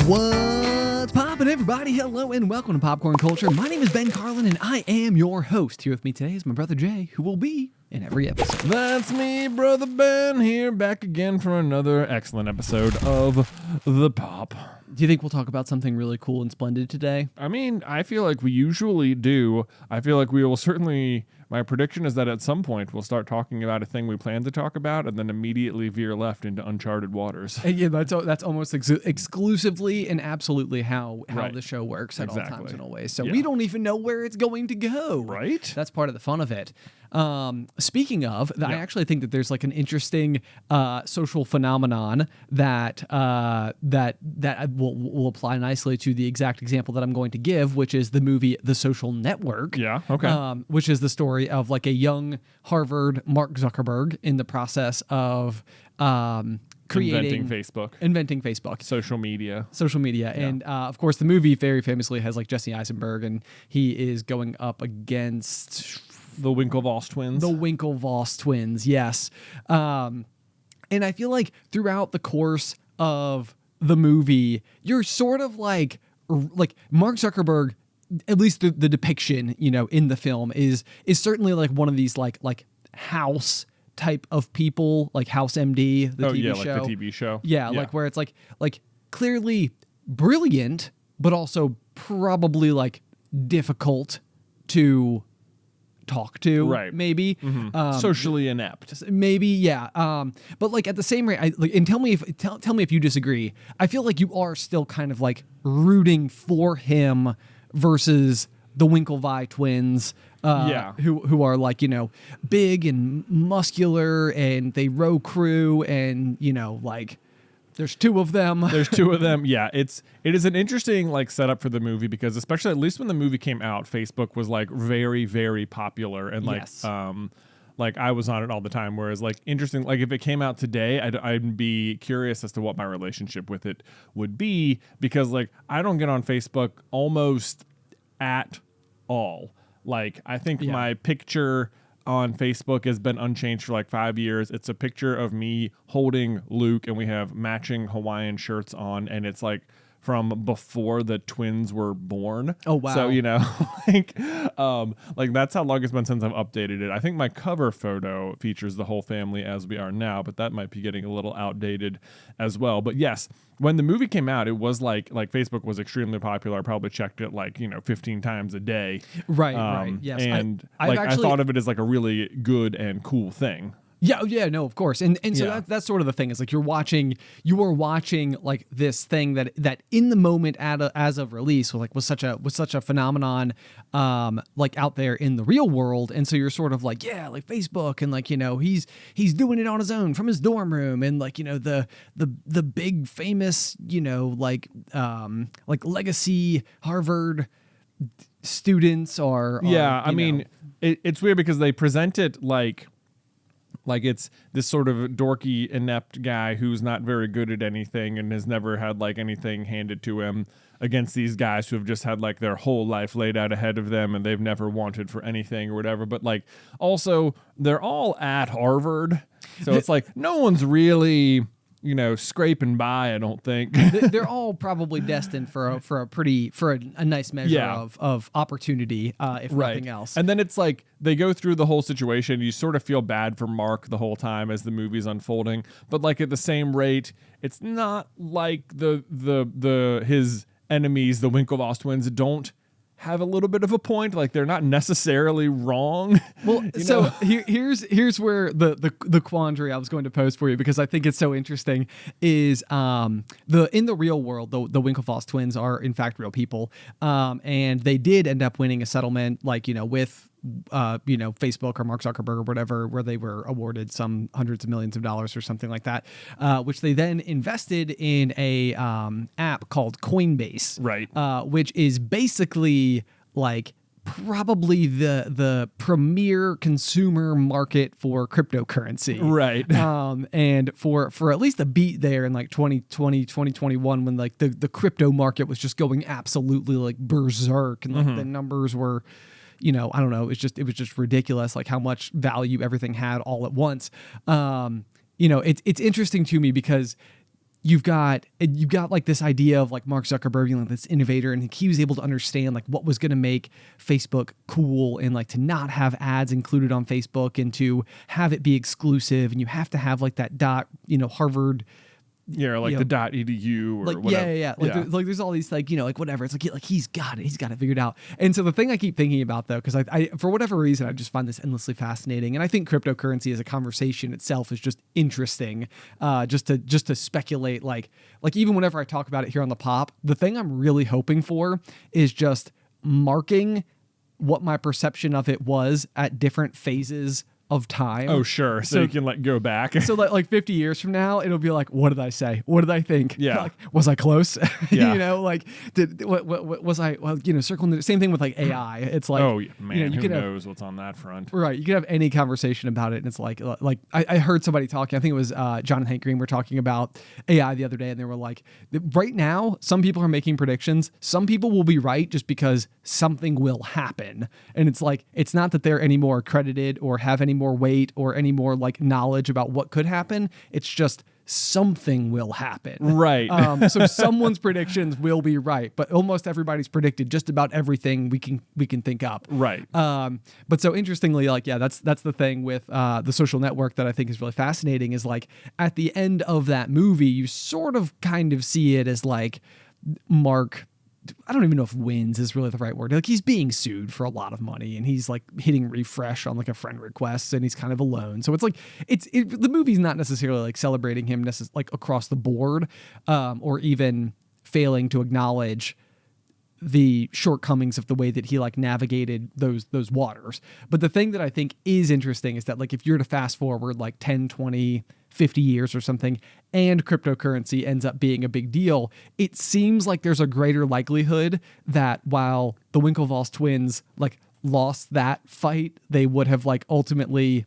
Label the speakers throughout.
Speaker 1: What's poppin', everybody? Hello and welcome to Popcorn Culture. My name is Ben Carlin and I am your host. Here with me today is my brother Jay, who will be in every episode.
Speaker 2: That's me, brother Ben, here back again for another excellent episode of The Pop.
Speaker 1: Do you think we'll talk about something really cool and splendid today?
Speaker 2: I mean, I feel like we usually do. I feel like we will certainly... My prediction is that at some point we'll start talking about a thing we plan to talk about and then immediately veer left into uncharted waters.
Speaker 1: Yeah, that's almost exclusively and absolutely how
Speaker 2: Right.
Speaker 1: the show works at all
Speaker 2: Exactly.
Speaker 1: times and always. So
Speaker 2: Yeah.
Speaker 1: we don't even know where it's going to go.
Speaker 2: Right?
Speaker 1: That's part of the fun of it. Speaking of, I
Speaker 2: Yeah.
Speaker 1: actually think that there's like an interesting social phenomenon that will apply nicely to the exact example that I'm going to give, which is the movie The Social Network.
Speaker 2: Yeah, okay.
Speaker 1: Which is the story of like a young Harvard Mark Zuckerberg in the process of
Speaker 2: Inventing Facebook. Social media.
Speaker 1: And of course the movie very famously has like Jesse Eisenberg, and he is going up against
Speaker 2: The Winklevoss twins.
Speaker 1: Yes. And I feel like throughout the course of the movie, you're sort of like Mark Zuckerberg, at least the depiction, in the film is certainly like one of these like house type of people, like House MD, the TV show.
Speaker 2: Like the TV show.
Speaker 1: Yeah, like where it's like clearly brilliant, but also probably like difficult to talk to,
Speaker 2: Right.
Speaker 1: Maybe
Speaker 2: Socially inept.
Speaker 1: maybe, yeah. But like at the same rate, and tell me if you disagree. I feel like you are still kind of like rooting for him versus the Winklevi twins, who are like big and muscular, and they row crew, and like there's two of them.
Speaker 2: Yeah, it is an interesting like setup for the movie because especially at least when the movie came out, Facebook was like very, very popular and like
Speaker 1: Yes.
Speaker 2: like I was on it all the time. Whereas like interesting, like if it came out today, I'd be curious as to what my relationship with it would be because like I don't get on Facebook almost at all. Like I think my picture on Facebook has been unchanged for like 5 years. It's a picture of me holding Luke and we have matching Hawaiian shirts on, and it's like from before the twins were born.
Speaker 1: Oh, wow.
Speaker 2: So, like that's how long it's been since I've updated it. I think my cover photo features the whole family as we are now, but that might be getting a little outdated as well. But yes, when the movie came out, it was like Facebook was extremely popular. I probably checked it 15 times a day.
Speaker 1: Right. Yes.
Speaker 2: And
Speaker 1: I
Speaker 2: thought of it as like a really good and cool thing.
Speaker 1: Yeah, no, of course, and so that's sort of the thing. Is like you are watching like this thing that in the moment as of release was such a phenomenon, like out there in the real world, and so you're sort of like like Facebook, and like he's doing it on his own from his dorm room, and like the big famous like legacy Harvard students are
Speaker 2: I mean it's weird because they present it like it's this sort of dorky, inept guy who's not very good at anything and has never had like anything handed to him against these guys who have just had like their whole life laid out ahead of them and they've never wanted for anything or whatever. But like also they're all at Harvard. So it's like no one's really scraping by, I don't think.
Speaker 1: They're all probably destined for a nice measure of opportunity, if nothing else.
Speaker 2: And then it's like they go through the whole situation. You sort of feel bad for Mark the whole time as the movie's unfolding, but like at the same rate, it's not like his enemies, the Winklevoss twins, don't have a little bit of a point. Like they're not necessarily wrong.
Speaker 1: Well, so here's where the quandary I was going to pose for you, because I think it's so interesting, is in the real world, the Winklevoss twins are in fact real people, and they did end up winning a settlement with Facebook or Mark Zuckerberg or whatever, where they were awarded some hundreds of millions of dollars or something like that, which they then invested in a app called Coinbase,
Speaker 2: right?
Speaker 1: Which is basically like probably the premier consumer market for cryptocurrency,
Speaker 2: right?
Speaker 1: And for at least a beat there in like 2020, 2021, when like the crypto market was just going absolutely like berserk, and like the numbers were, I don't know, it was just ridiculous, like how much value everything had all at once. It's interesting to me because you've got like this idea of like Mark Zuckerberg being like this innovator, and he was able to understand like what was going to make Facebook cool, and like to not have ads included on Facebook, and to have it be exclusive, and you have to have like that Harvard.
Speaker 2: Yeah, like the .edu or
Speaker 1: like,
Speaker 2: whatever.
Speaker 1: Yeah. Like there's all these like, like whatever. It's like he's got it figured out. And so the thing I keep thinking about though, because I for whatever reason, I just find this endlessly fascinating. And I think cryptocurrency as a conversation itself is just interesting. Just to speculate, like even whenever I talk about it here on the pop, the thing I'm really hoping for is just marking what my perception of it was at different phases of time.
Speaker 2: Oh, sure. So you can go back.
Speaker 1: So like 50 years from now, it'll be like, what did I say? What did I think?
Speaker 2: Yeah.
Speaker 1: Like, was I close?
Speaker 2: Yeah.
Speaker 1: Like what was I, circling the same thing with like AI. It's like,
Speaker 2: oh man,
Speaker 1: who
Speaker 2: knows what's on that front?
Speaker 1: Right. You could have any conversation about it. And it's like I heard somebody talking, I think it was John and Hank Green were talking about AI the other day. And they were like, right now, some people are making predictions. Some people will be right just because something will happen. And it's like, it's not that they're any more accredited or have any more weight or any more like knowledge about what could happen. It's just something will happen.
Speaker 2: Right.
Speaker 1: So someone's predictions will be right, but almost everybody's predicted just about everything we can think up.
Speaker 2: Right.
Speaker 1: But so interestingly, like, yeah, that's the thing with The Social Network that I think is really fascinating is like at the end of that movie, you sort of kind of see it as like Mark, I don't even know if wins is really the right word. Like he's being sued for a lot of money, and he's like hitting refresh on like a friend request, and he's kind of alone. So it's like the movie's not necessarily like celebrating him like across the board, or even failing to acknowledge the shortcomings of the way that he like navigated those waters. But the thing that I think is interesting is that like if you're to fast forward like 10, 20, 50 years or something, and cryptocurrency ends up being a big deal, it seems like there's a greater likelihood that while the Winklevoss twins like lost that fight, they would have like ultimately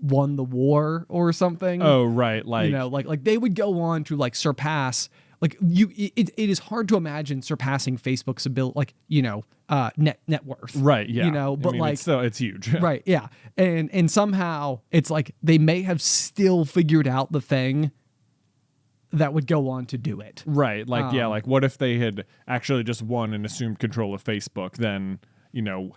Speaker 1: won the war or something.
Speaker 2: Oh, right. Like,
Speaker 1: like they would go on to like surpass. Like it is hard to imagine surpassing Facebook's ability, like, net worth.
Speaker 2: Right. Yeah.
Speaker 1: But
Speaker 2: it's huge.
Speaker 1: Right. Yeah. And somehow it's like they may have still figured out the thing that would go on to do it.
Speaker 2: Right. Like, like what if they had actually just won and assumed control of Facebook? Then,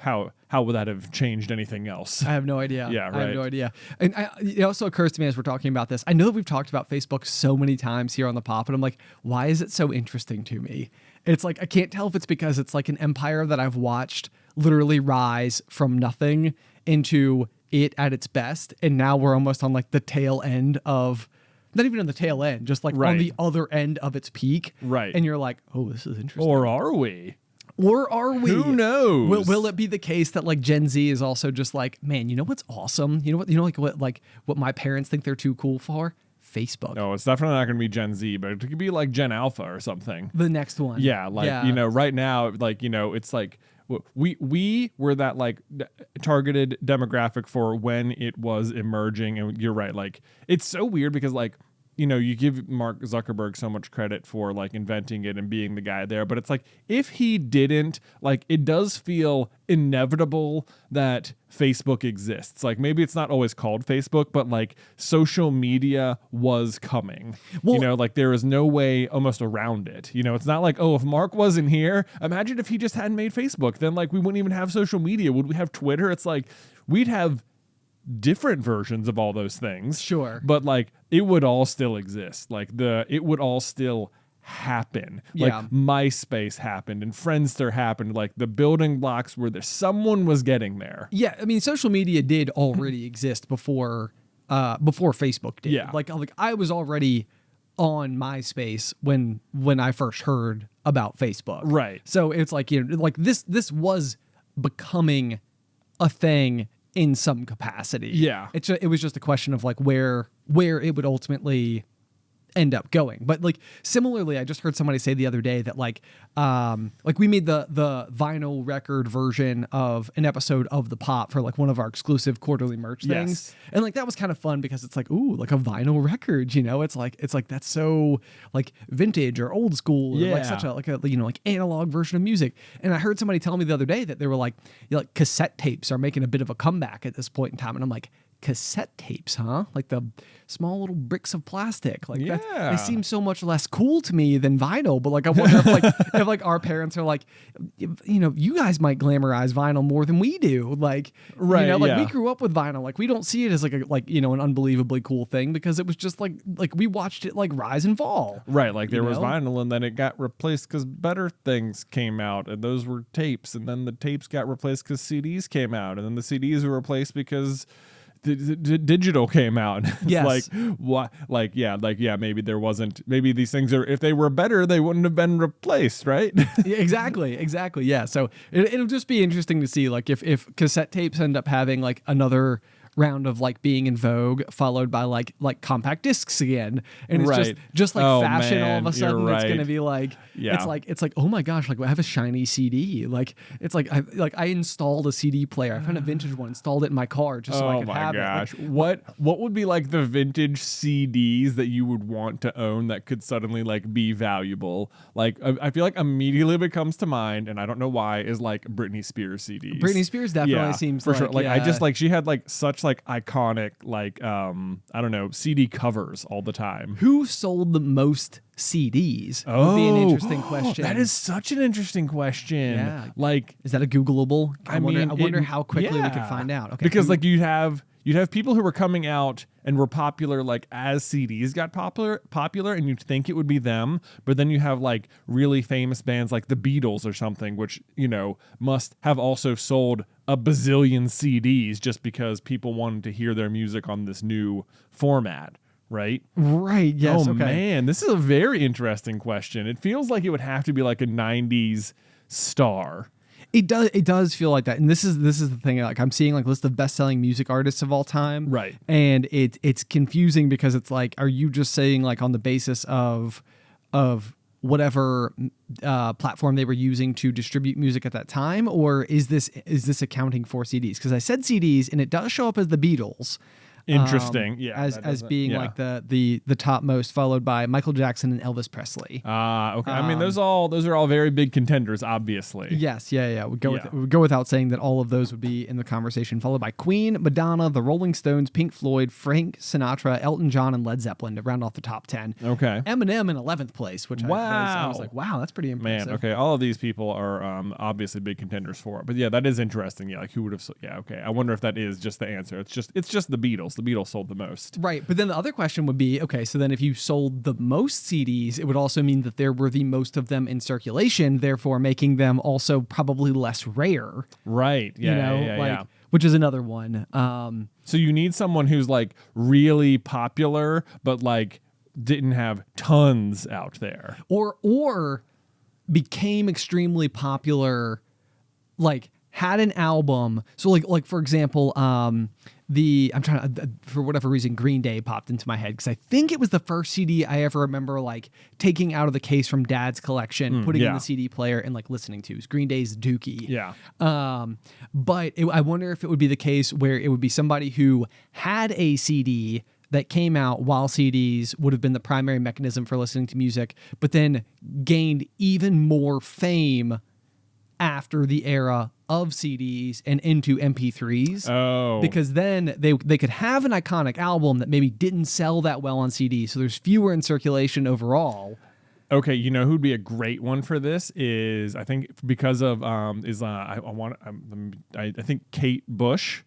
Speaker 2: how would that have changed anything else?
Speaker 1: I have no idea.
Speaker 2: Yeah, right.
Speaker 1: I have no idea. And it also occurs to me as we're talking about this, I know that we've talked about Facebook so many times here on the pop, and I'm like, why is it so interesting to me? It's like, I can't tell if it's because it's like an empire that I've watched literally rise from nothing into it at its best. And now we're almost on like the tail end of, not even on the tail end, just like on the other end of its peak.
Speaker 2: Right.
Speaker 1: And you're like, oh, this is interesting.
Speaker 2: Or are we?
Speaker 1: Or are we?
Speaker 2: Who knows?
Speaker 1: Will it be the case that like Gen Z is also just like, man, you know what's awesome? What my parents think they're too cool for? Facebook.
Speaker 2: No, it's definitely not going to be Gen Z, but it could be like Gen Alpha or something.
Speaker 1: The next one.
Speaker 2: Yeah, right now, like, it's like we were that like targeted demographic for when it was emerging, and you're right. Like, it's so weird because like, you give Mark Zuckerberg so much credit for like inventing it and being the guy there, but it's like if he didn't, like, it does feel inevitable that Facebook exists. Like, maybe it's not always called Facebook, but like social media was coming. Well, like there is no way almost around it. It's not like, oh, if Mark wasn't here, imagine if he just hadn't made Facebook, then like we wouldn't even have social media. Would we have Twitter? It's like we'd have different versions of all those things.
Speaker 1: Sure.
Speaker 2: But like it would all still exist. Like it would all still happen.
Speaker 1: Yeah.
Speaker 2: Like MySpace happened and Friendster happened. Like the building blocks were there. Someone was getting there.
Speaker 1: Yeah. I mean, social media did already exist before Facebook did.
Speaker 2: Yeah.
Speaker 1: Like I was already on MySpace when I first heard about Facebook.
Speaker 2: Right.
Speaker 1: So it's like, like this was becoming a thing in some capacity.
Speaker 2: Yeah.
Speaker 1: It was just a question of like where it would ultimately end up going. But like similarly, I just heard somebody say the other day that like we made the vinyl record version of an episode of The Pop for like one of our exclusive quarterly merch things. And like that was kind of fun because it's like, ooh, like a vinyl record, it's like that's so like vintage or old school, or like such a like analog version of music. And I heard somebody tell me the other day that they were like cassette tapes are making a bit of a comeback at this point in time. And I'm like, cassette tapes, huh? Like the small little bricks of plastic. Like that,
Speaker 2: Yeah.
Speaker 1: they seem so much less cool to me than vinyl. But like I wonder if if our parents are like, you guys might glamorize vinyl more than we do. Like
Speaker 2: Right,
Speaker 1: we grew up with vinyl. Like we don't see it as an unbelievably cool thing because it was just like we watched it like rise and fall.
Speaker 2: Right, like there was vinyl and then it got replaced because better things came out and those were tapes, and then the tapes got replaced because CDs came out, and then the CDs were replaced because the digital came out.
Speaker 1: Yes.
Speaker 2: Like what? Maybe there wasn't. Maybe these things are. If they were better, they wouldn't have been replaced, right?
Speaker 1: Yeah, exactly. Yeah. So it'll just be interesting to see like if cassette tapes end up having like another round of like being in vogue, followed by like compact discs again, and it's just like fashion. All of a sudden, it's gonna be like it's like oh my gosh, like I have a shiny CD. Like it's like I installed a CD player. I found a vintage one, installed it in my car just so I could have it.
Speaker 2: What would be like the vintage CDs that you would want to own that could suddenly like be valuable? Like I feel like immediately what comes to mind, and I don't know why, is like Britney Spears CDs.
Speaker 1: Britney Spears definitely seems
Speaker 2: for sure. Like I just like she had like such like iconic like I don't know, CD covers all the time.
Speaker 1: Who sold the most CDs? Would be an interesting question.
Speaker 2: That is such an interesting question.
Speaker 1: Yeah.
Speaker 2: Like,
Speaker 1: is that a Googleable? I wonder how quickly we could find out. Okay.
Speaker 2: Because like you'd have people who were coming out and were popular like as CDs got popular, and you'd think it would be them, but then you have like really famous bands like the Beatles or something, which must have also sold a bazillion CDs just because people wanted to hear their music on this new format. Right?
Speaker 1: Right. Yes.
Speaker 2: Oh,
Speaker 1: okay.
Speaker 2: Man, this is a very interesting question. It feels like it would have to be like a 90s star.
Speaker 1: It does feel like that. And this is the thing. Like I'm seeing like list of best-selling music artists of all time.
Speaker 2: Right.
Speaker 1: And it's confusing because it's like, are you just saying like on the basis of whatever platform they were using to distribute music at that time, or is this accounting for CDs? Because I said CDs and it does show up as the Beatles.
Speaker 2: Interesting.
Speaker 1: As being like the topmost, followed by Michael Jackson and Elvis Presley.
Speaker 2: Okay. I mean, those are all very big contenders, obviously.
Speaker 1: Yes. Yeah. We go without saying that all of those would be in the conversation, followed by Queen, Madonna, the Rolling Stones, Pink Floyd, Frank Sinatra, Elton John, and Led Zeppelin to round off the top 10.
Speaker 2: Okay.
Speaker 1: Eminem in 11th place, which I was like, wow, that's pretty impressive.
Speaker 2: Man, okay. All of these people are obviously big contenders for it. But yeah, that is interesting. Yeah, like who would have? Yeah, okay. I wonder if that is just the answer. It's just the Beatles. The Beatles sold the most.
Speaker 1: Right. But then the other question would be, okay, so then if you sold the most CDs, it would also mean that there were the most of them in circulation, therefore making them also probably less rare.
Speaker 2: Right. Yeah.
Speaker 1: Which is another one.
Speaker 2: So you need someone who's like really popular, but like didn't have tons out there.
Speaker 1: Or became extremely popular, like had an album. So like for example, for whatever reason, Green Day popped into my head because I think it was the first CD I ever remember like taking out of the case from Dad's collection, putting in the CD player and like listening to. It was Green Day's Dookie.
Speaker 2: Yeah.
Speaker 1: But I wonder if it would be the case where it would be somebody who had a CD that came out while CDs would have been the primary mechanism for listening to music, but then gained even more fame after the era of CDs and into MP3s.
Speaker 2: Oh.
Speaker 1: Because then they could have an iconic album that maybe didn't sell that well on CD, so there's fewer in circulation overall.
Speaker 2: Okay, you know who'd be a great one for this is, I think because of I think Kate Bush.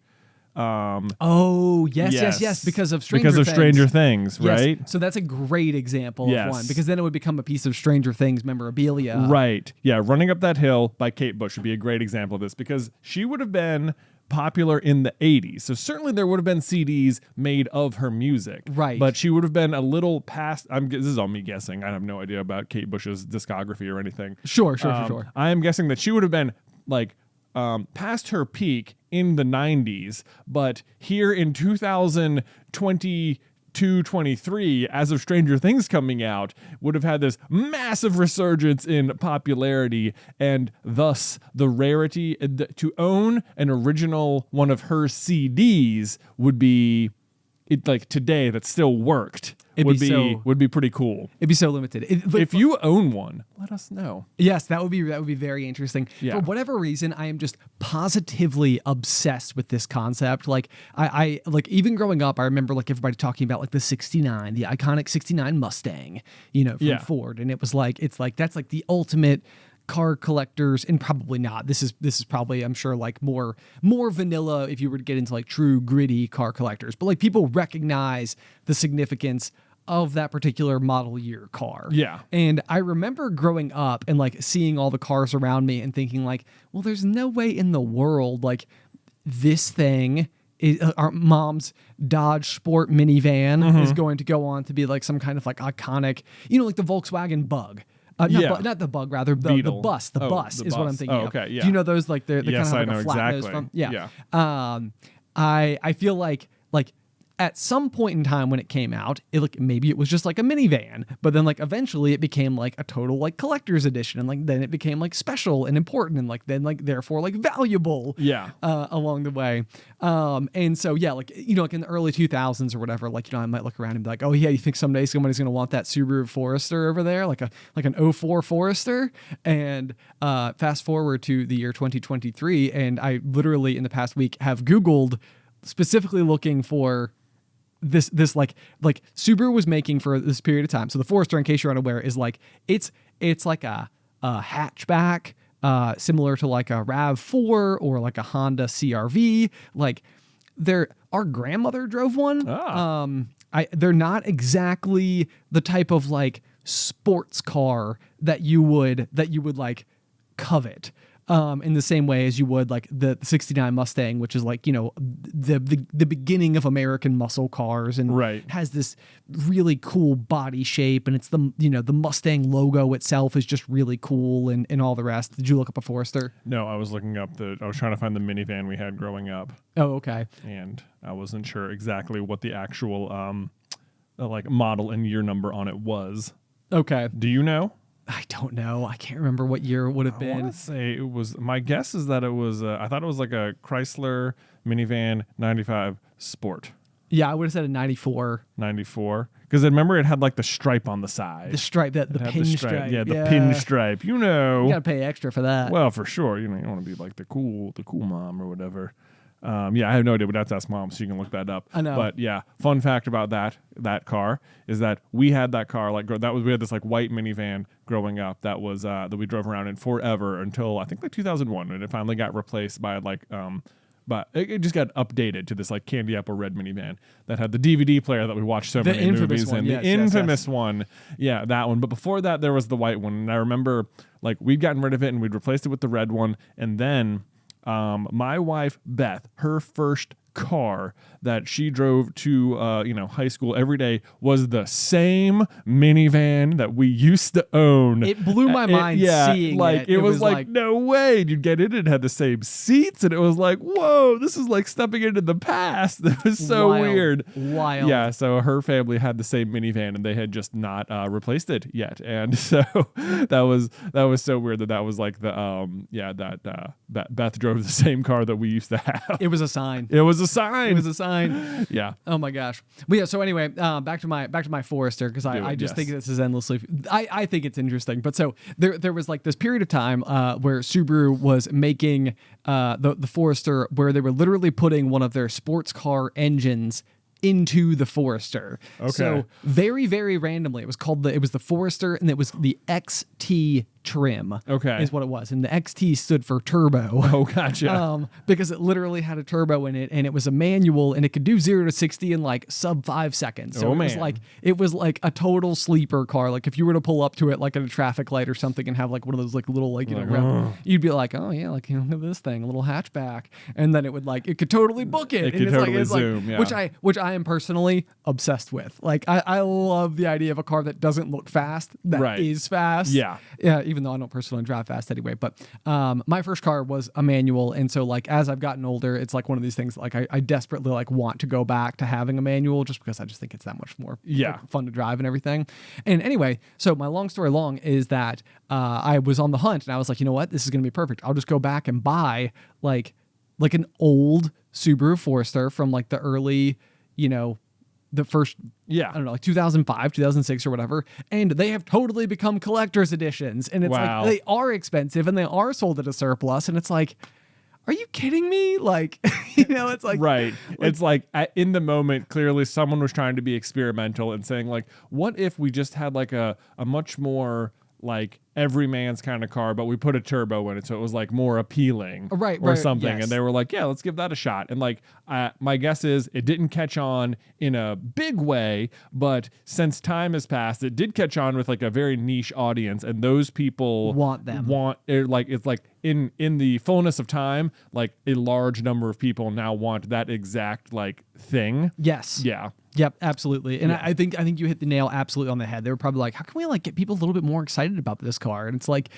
Speaker 1: Yes, because of Stranger
Speaker 2: Things, right?
Speaker 1: Yes. So that's a great example of one, because then it would become a piece of Stranger Things memorabilia.
Speaker 2: Right. Yeah, Running Up That Hill by Kate Bush would be a great example of this, because she would have been popular in the 80s. So certainly there would have been CDs made of her music.
Speaker 1: Right.
Speaker 2: But she would have been a little past, this is all me guessing. I have no idea about Kate Bush's discography or anything. Sure. I am guessing that she would have been like past her peak in the 90s, but here in 2022-23, as of Stranger Things coming out, would have had this massive resurgence in popularity, and thus the rarity to own an original one of her CDs would be it like today that still worked would be pretty cool.
Speaker 1: It'd be so limited.
Speaker 2: If you own one, let us know.
Speaker 1: Yes, that would be very interesting.
Speaker 2: Yeah.
Speaker 1: For whatever reason, I am just positively obsessed with this concept. Like I like even growing up, I remember like everybody talking about like the '69, the iconic '69 Mustang, from Ford, and it's like that's like the ultimate car collectors, and probably not. This is probably, I'm sure, like more vanilla if you were to get into like true gritty car collectors. But like people recognize the significance of that particular model year car.
Speaker 2: Yeah.
Speaker 1: And I remember growing up and like seeing all the cars around me and thinking like, well, there's no way in the world like this thing our mom's Dodge Sport minivan is going to go on to be like some kind of like iconic, like the Volkswagen Bug. Not the Bug, rather the bus. The bus is what I'm thinking of.
Speaker 2: Okay, yeah.
Speaker 1: Do you know those like the
Speaker 2: yes,
Speaker 1: kind of like
Speaker 2: I
Speaker 1: a
Speaker 2: know
Speaker 1: flat
Speaker 2: exactly.
Speaker 1: nose from? Yeah. I feel like at some point in time when it came out, maybe it was just like a minivan, but then like eventually it became like a total like collector's edition, and like then it became like special and important, and like then like therefore like valuable.
Speaker 2: Yeah.
Speaker 1: Along the way, and so like like in the early 2000s or whatever, like I might look around and be like, oh yeah, you think someday somebody's gonna want that Subaru Forester over there, like an 04 Forester, and fast forward to the year 2023, and I literally in the past week have Googled specifically looking for this like Subaru was making for this period of time. So the Forester, in case you're unaware, is like it's like a hatchback, similar to like a RAV4 or like a Honda CRV. Like our grandmother drove one. They're not exactly the type of like sports car that you would like covet. In the same way as you would like the '69 Mustang, which is like the beginning of American muscle cars, and has this really cool body shape, and it's the Mustang logo itself is just really cool, and all the rest. Did you look up a Forester?
Speaker 2: No, I was looking up I was trying to find the minivan we had growing up.
Speaker 1: Oh, okay.
Speaker 2: And I wasn't sure exactly what the actual like model and year number on it was.
Speaker 1: Okay.
Speaker 2: Do you know?
Speaker 1: I don't know. I can't remember what year it would have been.
Speaker 2: I want to say it was. My guess is that it was. I thought it was like a Chrysler minivan 95 Sport.
Speaker 1: Yeah, I would have said a 94.
Speaker 2: 94. Because I remember it had like the stripe on the side.
Speaker 1: The stripe, the pinstripe.
Speaker 2: Yeah, the pinstripe.
Speaker 1: You gotta pay extra for that.
Speaker 2: Well, for sure. You want to be like the cool mom or whatever. I have no idea, but that's Ask Mom, so you can look that up.
Speaker 1: I know.
Speaker 2: But yeah, fun fact about that car is that we had that car we had this like white minivan growing up that was that we drove around in forever until I think like 2001, and it finally got replaced by like but it just got updated to this like candy apple red minivan that had the DVD player that we watched so many movies in. The infamous one. Yeah, that one. But before that, there was the white one, and I remember like we'd gotten rid of it and we'd replaced it with the red one, and then my wife, Beth, her first car that she drove to high school every day was the same minivan that we used to own.
Speaker 1: It blew my mind seeing it.
Speaker 2: It was like, no way. You'd get in, it had the same seats, and it was like, whoa, this is like stepping into the past. It was so weird.
Speaker 1: Wild.
Speaker 2: Yeah, so her family had the same minivan, and they had just not replaced it yet. And so that was so weird that was like the Beth drove the same car that we used to have.
Speaker 1: It was a sign.
Speaker 2: It was a sign.
Speaker 1: Yeah. Oh my gosh. But yeah. So anyway, back to my Forester, because I just think this is endlessly. I think it's interesting. But so there was like this period of time where Subaru was making the Forester, where they were literally putting one of their sports car engines into the Forester.
Speaker 2: Okay.
Speaker 1: So very, very randomly, it was the Forester, and it was the XT trim.
Speaker 2: Okay.
Speaker 1: Is what it was. And the XT stood for turbo.
Speaker 2: Oh, gotcha.
Speaker 1: Because it literally had a turbo in it, and it was a manual, and it could do 0 to 60 in like sub 5 seconds. So it was like a total sleeper car. Like if you were to pull up to it like at a traffic light or something and have like one of those like little like you'd be like, oh yeah, like look at this thing, a little hatchback, and then it could totally book it.
Speaker 2: It could totally zoom. Yeah.
Speaker 1: Which I am personally obsessed with. Like I love the idea of a car that doesn't look fast, that is fast.
Speaker 2: Yeah.
Speaker 1: Even though I don't personally drive fast anyway. But my first car was a manual, and so like as I've gotten older, it's like one of these things like I desperately like want to go back to having a manual, just because I just think it's that much more fun to drive and everything. And anyway, so my long story long is that I was on the hunt, and I was like, you know what, this is gonna be perfect. I'll just go back and buy like an old Subaru Forester from like the early, the first I don't know, like 2005, 2006 or whatever. And they have totally become collector's editions. And it's like, they are expensive and they are sold at a surplus. And it's like, are you kidding me? Like, it's like.
Speaker 2: Right. It's like in the moment, clearly someone was trying to be experimental and saying like, what if we just had like a much more like every man's kind of car, but we put a turbo in it so it was like more appealing or something. Yes. And they were like, yeah, let's give that a shot. And like my guess is it didn't catch on in a big way, but since time has passed, it did catch on with like a very niche audience, and those people it's like in the fullness of time, like a large number of people now want that exact like thing.
Speaker 1: Yes.
Speaker 2: Yeah.
Speaker 1: Yep, absolutely. And I think you hit the nail absolutely on the head. They were probably like, how can we like get people a little bit more excited about this car? And it's like,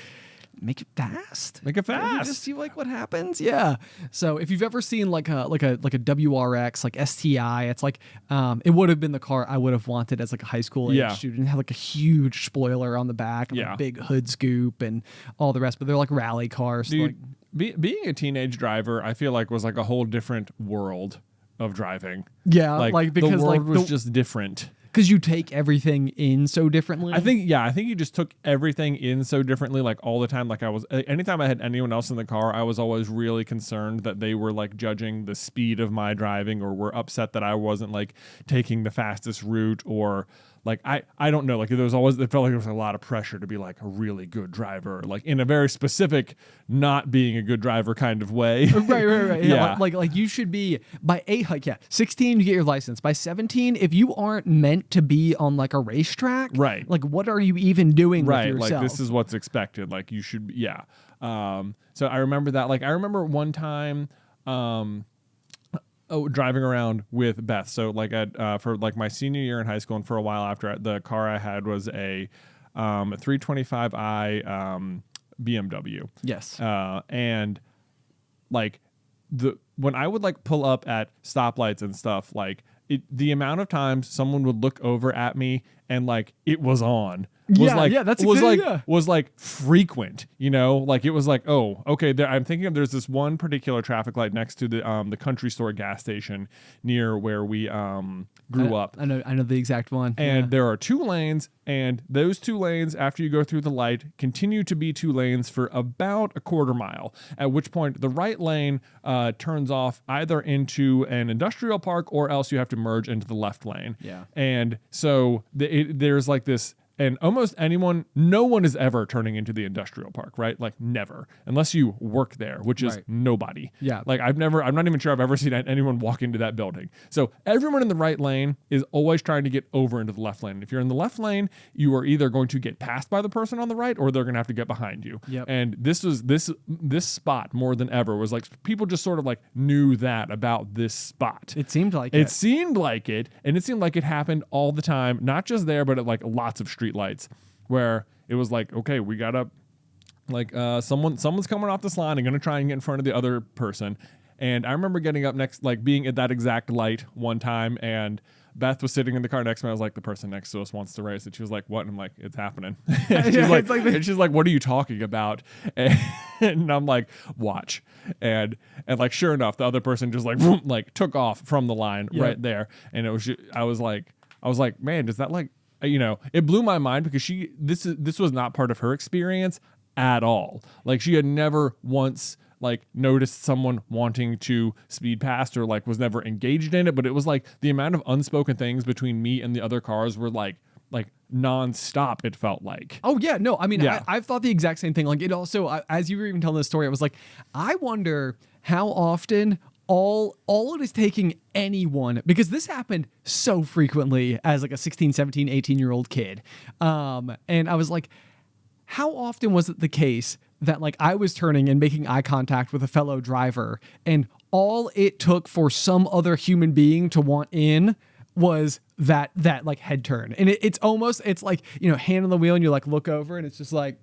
Speaker 1: make it fast. Just see like what happens. Yeah. So if you've ever seen like a WRX, like STI, it's like it would have been the car I would have wanted as like a high school age student. It had like a huge spoiler on the back, a big hood scoop and all the rest, but they're like rally cars.
Speaker 2: Dude, being a teenage driver, I feel like was like a whole different world of driving.
Speaker 1: Yeah, like because
Speaker 2: the world was just different.
Speaker 1: Because you take everything in so differently.
Speaker 2: I think you just took everything in so differently, like all the time. Like anytime I had anyone else in the car, I was always really concerned that they were like judging the speed of my driving, or were upset that I wasn't like taking the fastest route, or like I don't know, like it felt like there was a lot of pressure to be like a really good driver, like in a very specific not being a good driver kind of way.
Speaker 1: Right. Yeah. Like you should be by 16 you get your license. By 17, if you aren't meant to be on like a racetrack, right? Like what are you even doing with yourself?
Speaker 2: Like this is what's expected. Like you should be, so I remember that. Like I remember one time driving around with Beth. So like for like my senior year in high school, and for a while after, the car I had was a 325i BMW.
Speaker 1: Yes.
Speaker 2: And like when I would like pull up at stoplights and stuff, like the amount of times someone would look over at me and like it was on. Was like frequent, like it was like, oh, okay. I'm thinking there's this one particular traffic light next to the country store gas station near where we grew up.
Speaker 1: I know the exact one.
Speaker 2: And there are 2 lanes, and those 2 lanes, after you go through the light, continue to be 2 lanes for about a quarter mile. At which point the right lane turns off either into an industrial park, or else you have to merge into the left lane.
Speaker 1: Yeah.
Speaker 2: And so there's like this. And almost no one is ever turning into the industrial park, right? Like never, unless you work there, which is nobody.
Speaker 1: Yeah.
Speaker 2: Like I'm not even sure I've ever seen anyone walk into that building. So everyone in the right lane is always trying to get over into the left lane. And if you're in the left lane, you are either going to get passed by the person on the right, or they're going to have to get behind you.
Speaker 1: Yep.
Speaker 2: And this spot more than ever was like, people just sort of like knew that about this spot.
Speaker 1: It seemed like
Speaker 2: it seemed like it. And it seemed like it happened all the time, not just there, but at like lots of street lights, where it was like, okay, we gotta like someone's coming off this line and gonna try and get in front of the other person. And I remember getting up next, like being at that exact light one time, and Beth was sitting in the car next to me. I was like, the person next to us wants to race. And she was like, what? And I'm like, it's happening. And she's like, what are you talking about? And I'm like, watch. And like, sure enough, the other person just like boom, like took off from the line right there. And it was I was like, man, does that like, it blew my mind, because this was not part of her experience at all. Like she had never once like noticed someone wanting to speed past, or like was never engaged in it. But it was like the amount of unspoken things between me and the other cars were like nonstop, it felt like.
Speaker 1: Oh yeah, no, I mean, I've thought the exact same thing. Like it also, as you were even telling this story, I was like, I wonder how often all it is taking anyone, because this happened so frequently as like a 16, 17, 18-year-old kid. And I was like, how often was it the case that like I was turning and making eye contact with a fellow driver, and all it took for some other human being to want in was that like head turn. And it's like, hand on the wheel, and you like look over and it's just like,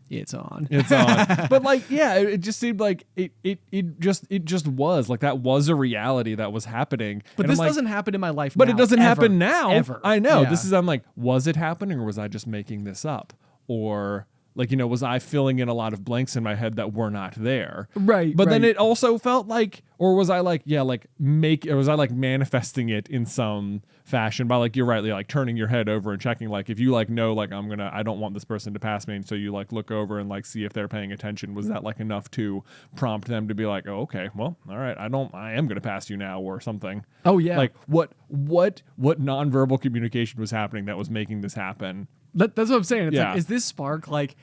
Speaker 1: it's on.
Speaker 2: But like, yeah, it just seemed like it just was like, that was a reality that was happening.
Speaker 1: But this doesn't happen in my life
Speaker 2: But
Speaker 1: now,
Speaker 2: it doesn't happen now.
Speaker 1: Ever.
Speaker 2: I know. Yeah. I'm like, was it happening, or was I just making this up? Or like, you know, was I filling in a lot of blanks in my head that were not there?
Speaker 1: Right.
Speaker 2: But then it also felt like, or was I like, or was I like manifesting it in some fashion by like, you're right, like turning your head over and checking, like if you like know, like I don't want this person to pass me. And so you like look over and like see if they're paying attention. Was that like enough to prompt them to be like, oh, okay, well, all right, I am going to pass you now or something.
Speaker 1: Oh yeah.
Speaker 2: Like what nonverbal communication was happening that was making this happen?
Speaker 1: That's what I'm saying. It's like, is this spark like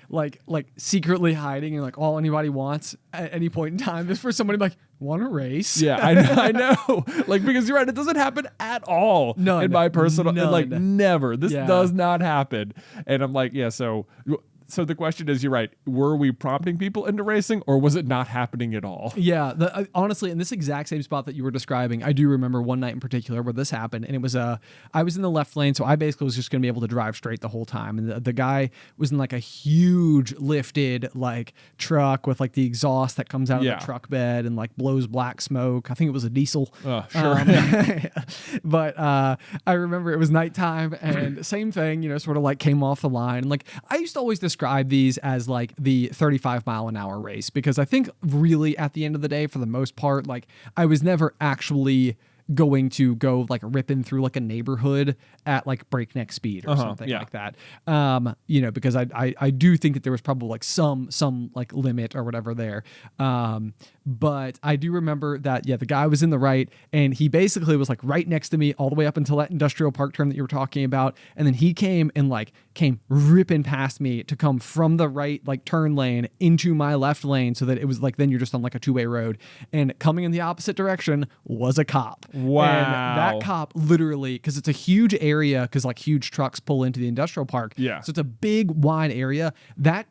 Speaker 1: secretly hiding and like all anybody wants at any point in time is for somebody like, want to race?
Speaker 2: Yeah, I know. Like, because you're right, it doesn't happen at all in my personal, like never. This does not happen. And I'm like, yeah, so the question is, you're right, were we prompting people into racing or was it not happening at all?
Speaker 1: Yeah, honestly, in this exact same spot that you were describing, I do remember one night in particular where this happened, and it was I was in the left lane, so I basically was just going to be able to drive straight the whole time, and the guy was in like a huge lifted like truck with like the exhaust that comes out of the truck bed and like blows black smoke. I think it was a diesel.
Speaker 2: Sure.
Speaker 1: But I remember it was nighttime, and same thing, you know, sort of like came off the line. Like I used to always describe these as like the 35 mile an hour race, because I think really at the end of the day, for the most part, like I was never actually going to go like ripping through like a neighborhood at like breakneck speed or something like that. You know, because I do think that there was probably like some like limit or whatever there. But I do remember that, the guy was in the right, and he basically was like right next to me all the way up until that industrial park turn that you were talking about. And then he came ripping past me to come from the right, like turn lane into my left lane, so that it was like, then you're just on like a 2-way road, and coming in the opposite direction was a cop.
Speaker 2: Wow.
Speaker 1: And that cop literally, because it's a huge area, because like huge trucks pull into the industrial park.
Speaker 2: Yeah.
Speaker 1: So it's a big, wide area. That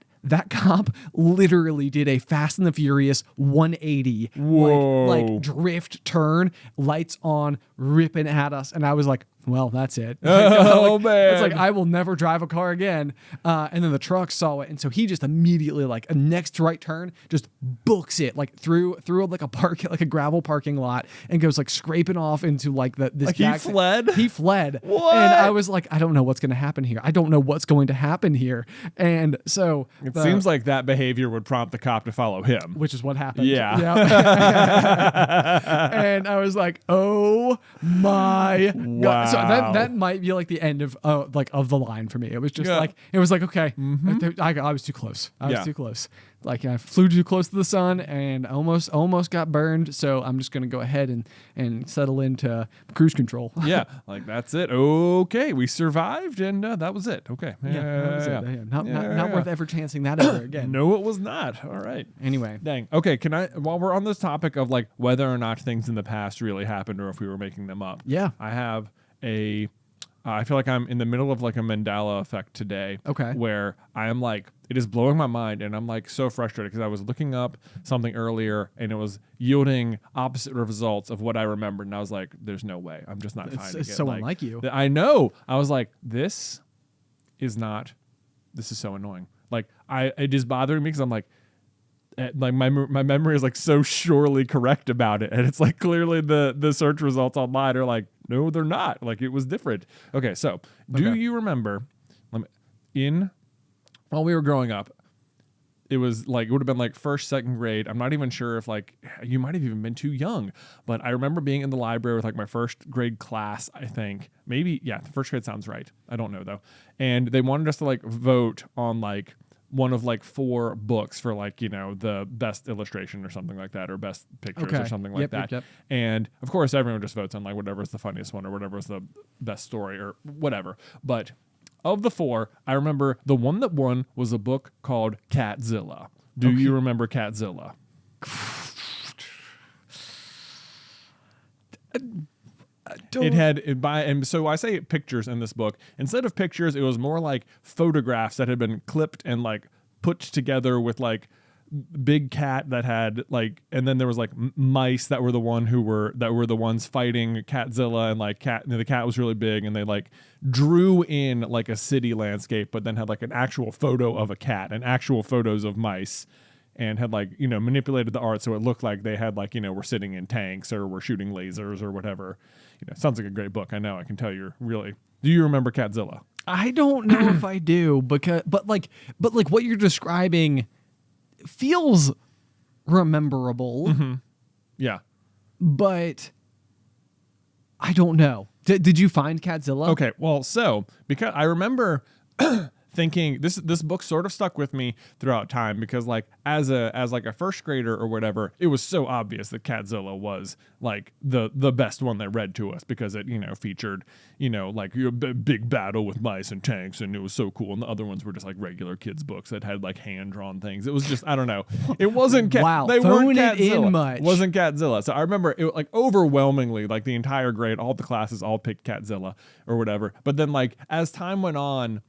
Speaker 1: cop literally did a Fast and the Furious 180, like drift turn, lights on, ripping at us. And I was like, well, that's it.
Speaker 2: Oh, man.
Speaker 1: It's like, I will never drive a car again. And then the truck saw it. And so he just immediately, like a next right turn, just books it like through like a gravel parking lot, and goes like scraping off into like this.
Speaker 2: Like he fled?
Speaker 1: He fled.
Speaker 2: What?
Speaker 1: And I was like, I don't know what's going to happen here. I don't know what's going to happen here. And so
Speaker 2: it seems like that behavior would prompt the cop to follow him.
Speaker 1: Which is what happened.
Speaker 2: Yeah.
Speaker 1: And I was like, oh my God. So that might be like the end of the line for me. It was just like, okay, I was too close. I was too close. Like I flew too close to the sun and almost got burned. So I'm just going to go ahead and settle into cruise control.
Speaker 2: Yeah. Like that's it. Okay. We survived and that was it. Okay.
Speaker 1: That was it. Yeah. Not worth ever chancing that ever again.
Speaker 2: No, it was not. All right.
Speaker 1: Anyway.
Speaker 2: Dang. Okay. While we're on this topic of like whether or not things in the past really happened or if we were making them up.
Speaker 1: Yeah.
Speaker 2: I have I feel like I'm in the middle of like a Mandela effect today.
Speaker 1: Okay.
Speaker 2: Where I am like, it is blowing my mind, and I'm like so frustrated because I was looking up something earlier and it was yielding opposite results of what I remembered, and I was like, there's no way. I'm just not finding it.
Speaker 1: It's so unlike you.
Speaker 2: I know. I was like, this is so annoying. Like it is bothering me because I'm like my memory is like so surely correct about it, and it's like clearly the search results online are like, no, they're not. Like it was different. Okay, so do you remember while we were growing up, it was like, it would have been like first, second grade. I'm not even sure if like you might have even been too young, but I remember being in the library with like my first grade class, I think. Maybe, yeah, first grade sounds right. I don't know though. And they wanted us to like vote on like one of like 4 books for like, you know, the best illustration or something like that, or best pictures or something like that. Yep. And of course, everyone just votes on like whatever is the funniest one or whatever is the best story or whatever. But of the 4, I remember the one that won was a book called Catzilla. Do you remember Catzilla? And so I say pictures in this book. Instead of pictures, it was more like photographs that had been clipped and like put together with like big cat that had like, and then there was like mice that were the ones fighting Catzilla, and like the cat was really big, and they like drew in like a city landscape, but then had like an actual photo of a cat and actual photos of mice, and had like, you know, manipulated the art so it looked like they had like, you know, were sitting in tanks or were shooting lasers or whatever. You know, sounds like a great book. I know. I can tell you're really Do you remember Catzilla?
Speaker 1: I don't know if I do, but what you're describing feels rememberable.
Speaker 2: Mm-hmm. Yeah.
Speaker 1: But I don't know. Did you find Catzilla?
Speaker 2: Okay, well, so because I remember thinking this book sort of stuck with me throughout time because like as a first grader or whatever, it was so obvious that Catzilla was like the best one that read to us because it featured like your big battle with mice and tanks and it was so cool, and the other ones were just like regular kids books that had like hand drawn things. It was just I don't know. It wasn't
Speaker 1: wow.
Speaker 2: They weren't Catzilla.
Speaker 1: In much.
Speaker 2: Wasn't Catzilla. So I remember it like overwhelmingly like the entire grade, all the classes all picked Catzilla or whatever. But then like as time went on,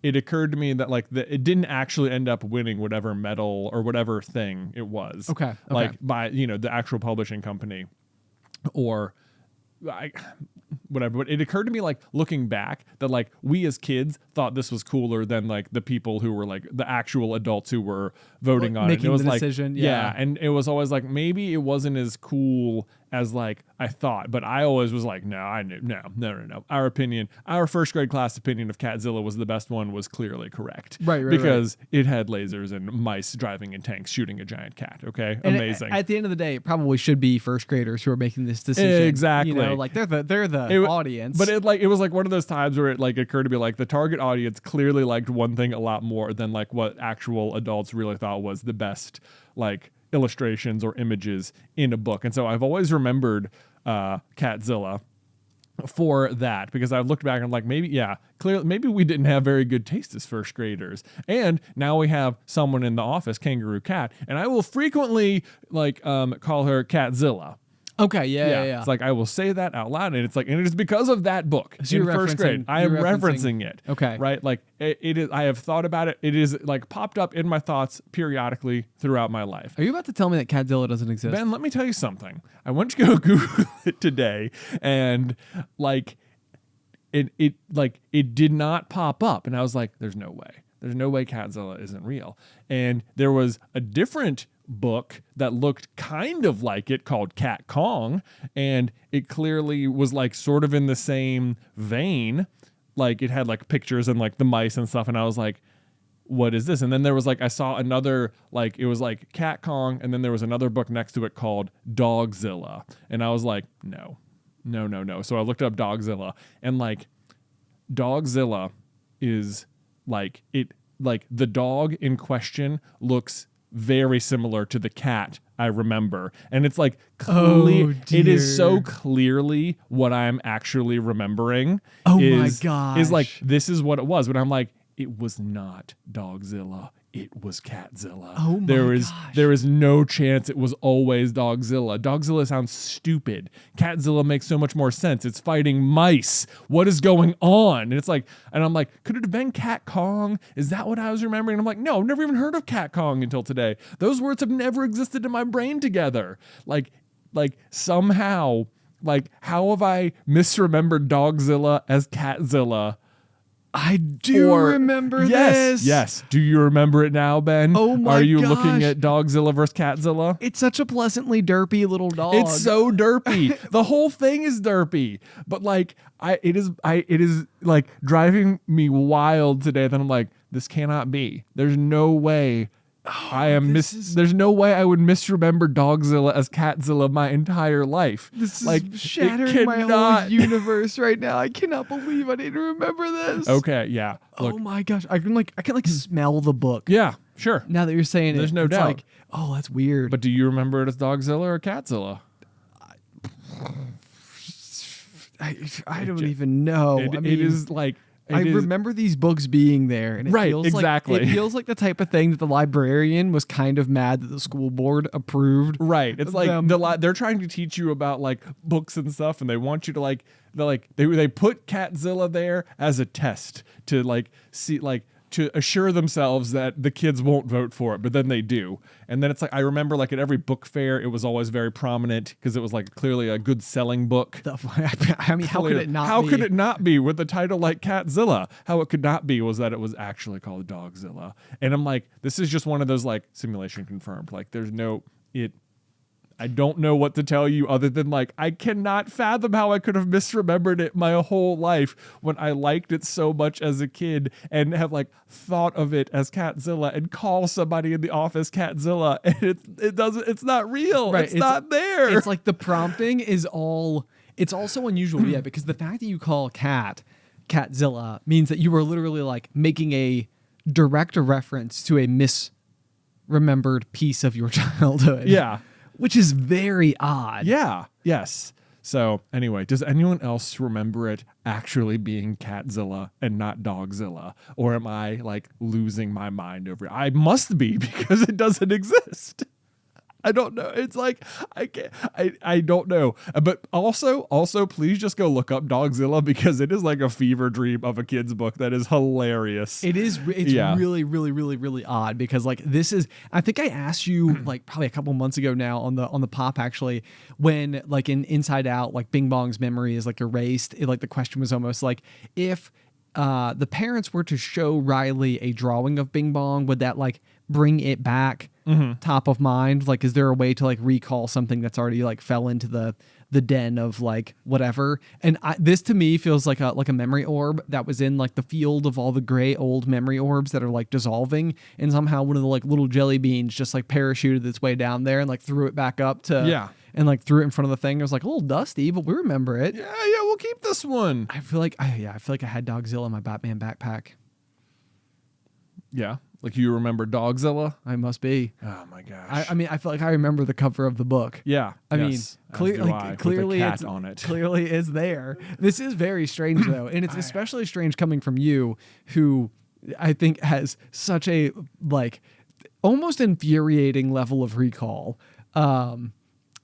Speaker 2: it occurred to me that like it didn't actually end up winning whatever medal or whatever thing it was.
Speaker 1: Okay.
Speaker 2: Like by the actual publishing company or whatever. But it occurred to me like looking back that like we as kids thought this was cooler than like the people who were like the actual adults who were voting on
Speaker 1: making
Speaker 2: it. It was
Speaker 1: the
Speaker 2: like
Speaker 1: decision.
Speaker 2: Yeah, and it was always like maybe it wasn't as cool as like I thought, but I always was like, no. Our first grade class opinion of Catzilla was the best one was clearly correct.
Speaker 1: Right.
Speaker 2: Because it had lasers and mice driving in tanks shooting a giant cat. Okay.
Speaker 1: And
Speaker 2: amazing.
Speaker 1: At the end of the day, it probably should be first graders who are making this decision.
Speaker 2: Exactly.
Speaker 1: Like they're the audience.
Speaker 2: But it was like one of those times where it like occurred to me like the target audience clearly liked one thing a lot more than like what actual adults really thought was the best like illustrations or images in a book. And so I've always remembered Catzilla for that because I've looked back and I'm like clearly maybe we didn't have very good taste as first graders, and now we have someone in the office, Kangaroo Cat, and I will frequently like call her Catzilla.
Speaker 1: Okay, yeah.
Speaker 2: It's like I will say that out loud, and it's like, and it is because of that book
Speaker 1: so
Speaker 2: in first grade. I am referencing it.
Speaker 1: Okay,
Speaker 2: right? Like it is. I have thought about it. It is like popped up in my thoughts periodically throughout my life.
Speaker 1: Are you about to tell me that Catzilla doesn't exist?
Speaker 2: Ben, let me tell you something. I went to go Google it today, and like it did not pop up, and I was like, "There's no way. There's no way Catzilla isn't real." And there was a different book that looked kind of like it called Cat Kong, and it clearly was like sort of in the same vein. Like it had like pictures and like the mice and stuff, and I was like, what is this? And then there was like I saw another, like it was like Cat Kong, and then there was another book next to it called Dogzilla, and I was like, no. So I looked up Dogzilla, and like Dogzilla is like it, like the dog in question looks very similar to the cat I remember, and it's like clear. It is so clearly what I'm actually remembering.
Speaker 1: My gosh!
Speaker 2: Is like this is what it was, but I'm like, it was not Dogzilla. It was Catzilla.
Speaker 1: Oh my gosh.
Speaker 2: There is no chance it was always Dogzilla. Dogzilla sounds stupid. Catzilla makes so much more sense. It's fighting mice. What is going on? And it's like, and I'm like, could it have been Cat Kong? Is that what I was remembering? And I'm like, no, I've never even heard of Cat Kong until today. Those words have never existed in my brain together. Like somehow, like how have I misremembered Dogzilla as Catzilla?
Speaker 1: I do remember this.
Speaker 2: Yes. Do you remember it now, Ben?
Speaker 1: Oh my
Speaker 2: Are you
Speaker 1: gosh.
Speaker 2: looking at Dogzilla versus Catzilla?
Speaker 1: It's such a pleasantly derpy little dog.
Speaker 2: It's so derpy. The whole thing is derpy. But like it is like driving me wild today that I'm like, this cannot be. There's no way there's no way I would misremember Dogzilla as Catzilla my entire life.
Speaker 1: This
Speaker 2: like,
Speaker 1: is shattering my whole universe right now. I cannot believe I didn't remember this.
Speaker 2: Okay, yeah. Look,
Speaker 1: oh my gosh. I can smell the book.
Speaker 2: Yeah, sure.
Speaker 1: Now that you're saying
Speaker 2: there's
Speaker 1: it,
Speaker 2: no
Speaker 1: it's
Speaker 2: doubt.
Speaker 1: like, oh, that's weird.
Speaker 2: But do you remember it as Dogzilla or Catzilla?
Speaker 1: I don't even know.
Speaker 2: It is like
Speaker 1: I remember these books being there, and it feels
Speaker 2: exactly.
Speaker 1: Like, it feels like the type of thing that the librarian was kind of mad that the school board approved.
Speaker 2: Right. It's like they're trying to teach you about like books and stuff, and they want you to they put Catzilla there as a test to like see like to assure themselves that the kids won't vote for it, but then they do. And then it's like I remember like at every book fair, it was always very prominent because it was like clearly a good selling book.
Speaker 1: I mean, how could it not be?
Speaker 2: How could it not be with a title like Catzilla? How it could not be was that it was actually called Dogzilla. And I'm like, this is just one of those like simulation confirmed. Like there's no it. I don't know what to tell you other than like, I cannot fathom how I could have misremembered it my whole life when I liked it so much as a kid and have like thought of it as Catzilla and call somebody in the office Catzilla, and it's not real. Right. It's not there.
Speaker 1: It's like the prompting is all, it's also unusual, yeah, because the fact that you call Catzilla means that you were literally like making a direct reference to a misremembered piece of your childhood.
Speaker 2: Yeah.
Speaker 1: Which is very odd.
Speaker 2: Yeah. Yes. So anyway, does anyone else remember it actually being Catzilla and not Dogzilla? Or am I like losing my mind over it? I must be, because it doesn't exist. I don't know. It's like, I don't know. But also please just go look up Dogzilla, because it is like a fever dream of a kid's book that is hilarious.
Speaker 1: It's really, really, really, really odd, because like this is, I think I asked you like probably a couple months ago now on the pop, actually, when like in Inside Out, like Bing Bong's memory is like erased. Like the question was almost like, if the parents were to show Riley a drawing of Bing Bong, would that like bring it back top of mind? Like, is there a way to like recall something that's already like fell into the den of like whatever? And this to me feels like a memory orb that was in like the field of all the gray old memory orbs that are like dissolving, and somehow one of the like little jelly beans just like parachuted its way down there and like threw it back up to and like threw it in front of the thing. It was like a little dusty, but we remember it.
Speaker 2: Yeah, we'll keep this one.
Speaker 1: I feel like I had Dogzilla in my Batman backpack.
Speaker 2: Yeah. Like you remember Dogzilla?
Speaker 1: I must be.
Speaker 2: Oh my gosh.
Speaker 1: I mean, I feel like I remember the cover of the book.
Speaker 2: Yeah.
Speaker 1: I mean, clearly
Speaker 2: it's on it.
Speaker 1: Clearly is there. This is very strange though. And it's especially strange coming from you, who I think has such a like almost infuriating level of recall.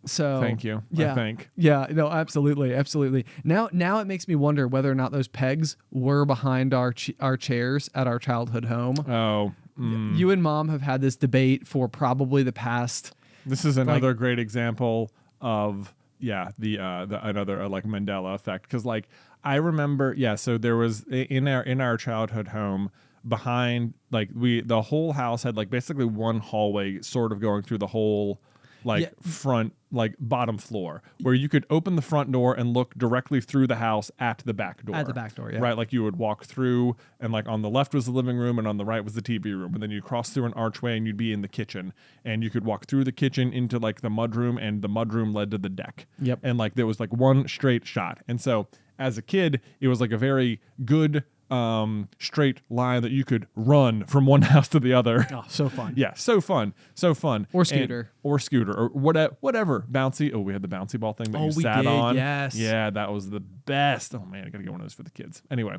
Speaker 1: So
Speaker 2: thank you.
Speaker 1: Yeah,
Speaker 2: I think.
Speaker 1: Yeah, no, absolutely. Now it makes me wonder whether or not those pegs were behind our chairs at our childhood home.
Speaker 2: Oh,
Speaker 1: you and Mom have had this debate for probably the past.
Speaker 2: This is another great example of the another like Mandela effect, because like I remember so there was in our childhood home behind, like the whole house had like basically one hallway sort of going through the whole front, like bottom floor, where you could open the front door and look directly through the house at the back door.
Speaker 1: At the back door, yeah.
Speaker 2: Right, like you would walk through, and like on the left was the living room, and on the right was the TV room, and then you'd cross through an archway and you'd be in the kitchen, and you could walk through the kitchen into like the mudroom, and the mudroom led to the deck.
Speaker 1: Yep.
Speaker 2: And like there was like one straight shot, and so as a kid, it was like a very good straight line that you could run from one house to the other.
Speaker 1: Oh, so fun.
Speaker 2: Yeah, so fun. Or
Speaker 1: scooter.
Speaker 2: Or whatever. Bouncy. Oh, we had the bouncy ball thing that you sat on.
Speaker 1: Yes.
Speaker 2: Yeah, that was the best. Oh man, I gotta get one of those for the kids. Anyway,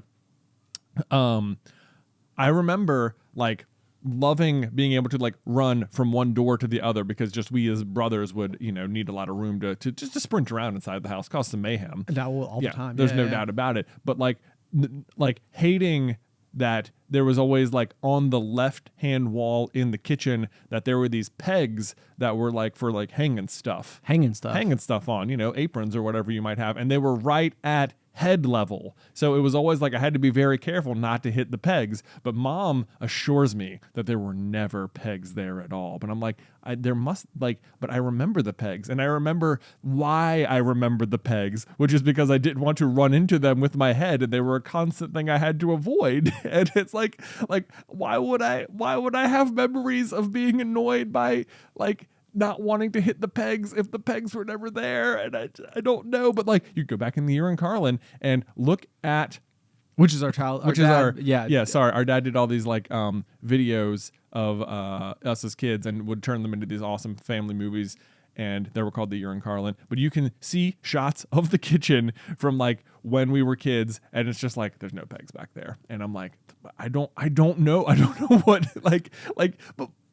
Speaker 2: I remember like loving being able to like run from one door to the other, because just we as brothers would need a lot of room to sprint around inside the house, cause some mayhem.
Speaker 1: That will all the time.
Speaker 2: There's no doubt about it. But like hating that there was always like on the left hand wall in the kitchen that there were these pegs that were like for like hanging stuff on, aprons or whatever you might have, and they were right at head level. So it was always like I had to be very careful not to hit the pegs. But Mom assures me that there were never pegs there at all. But I'm like, but I remember the pegs, and I remember why I remembered the pegs, which is because I didn't want to run into them with my head, and they were a constant thing I had to avoid. And it's like why would I have memories of being annoyed by like not wanting to hit the pegs if the pegs were never there? And I don't know, but like you go back in the year in Carlin and look at our dad did all these like videos of us as kids and would turn them into these awesome family movies, and they were called The Year in Carlin. But you can see shots of the kitchen from like when we were kids, and it's just like there's no pegs back there, and I'm like I don't know what but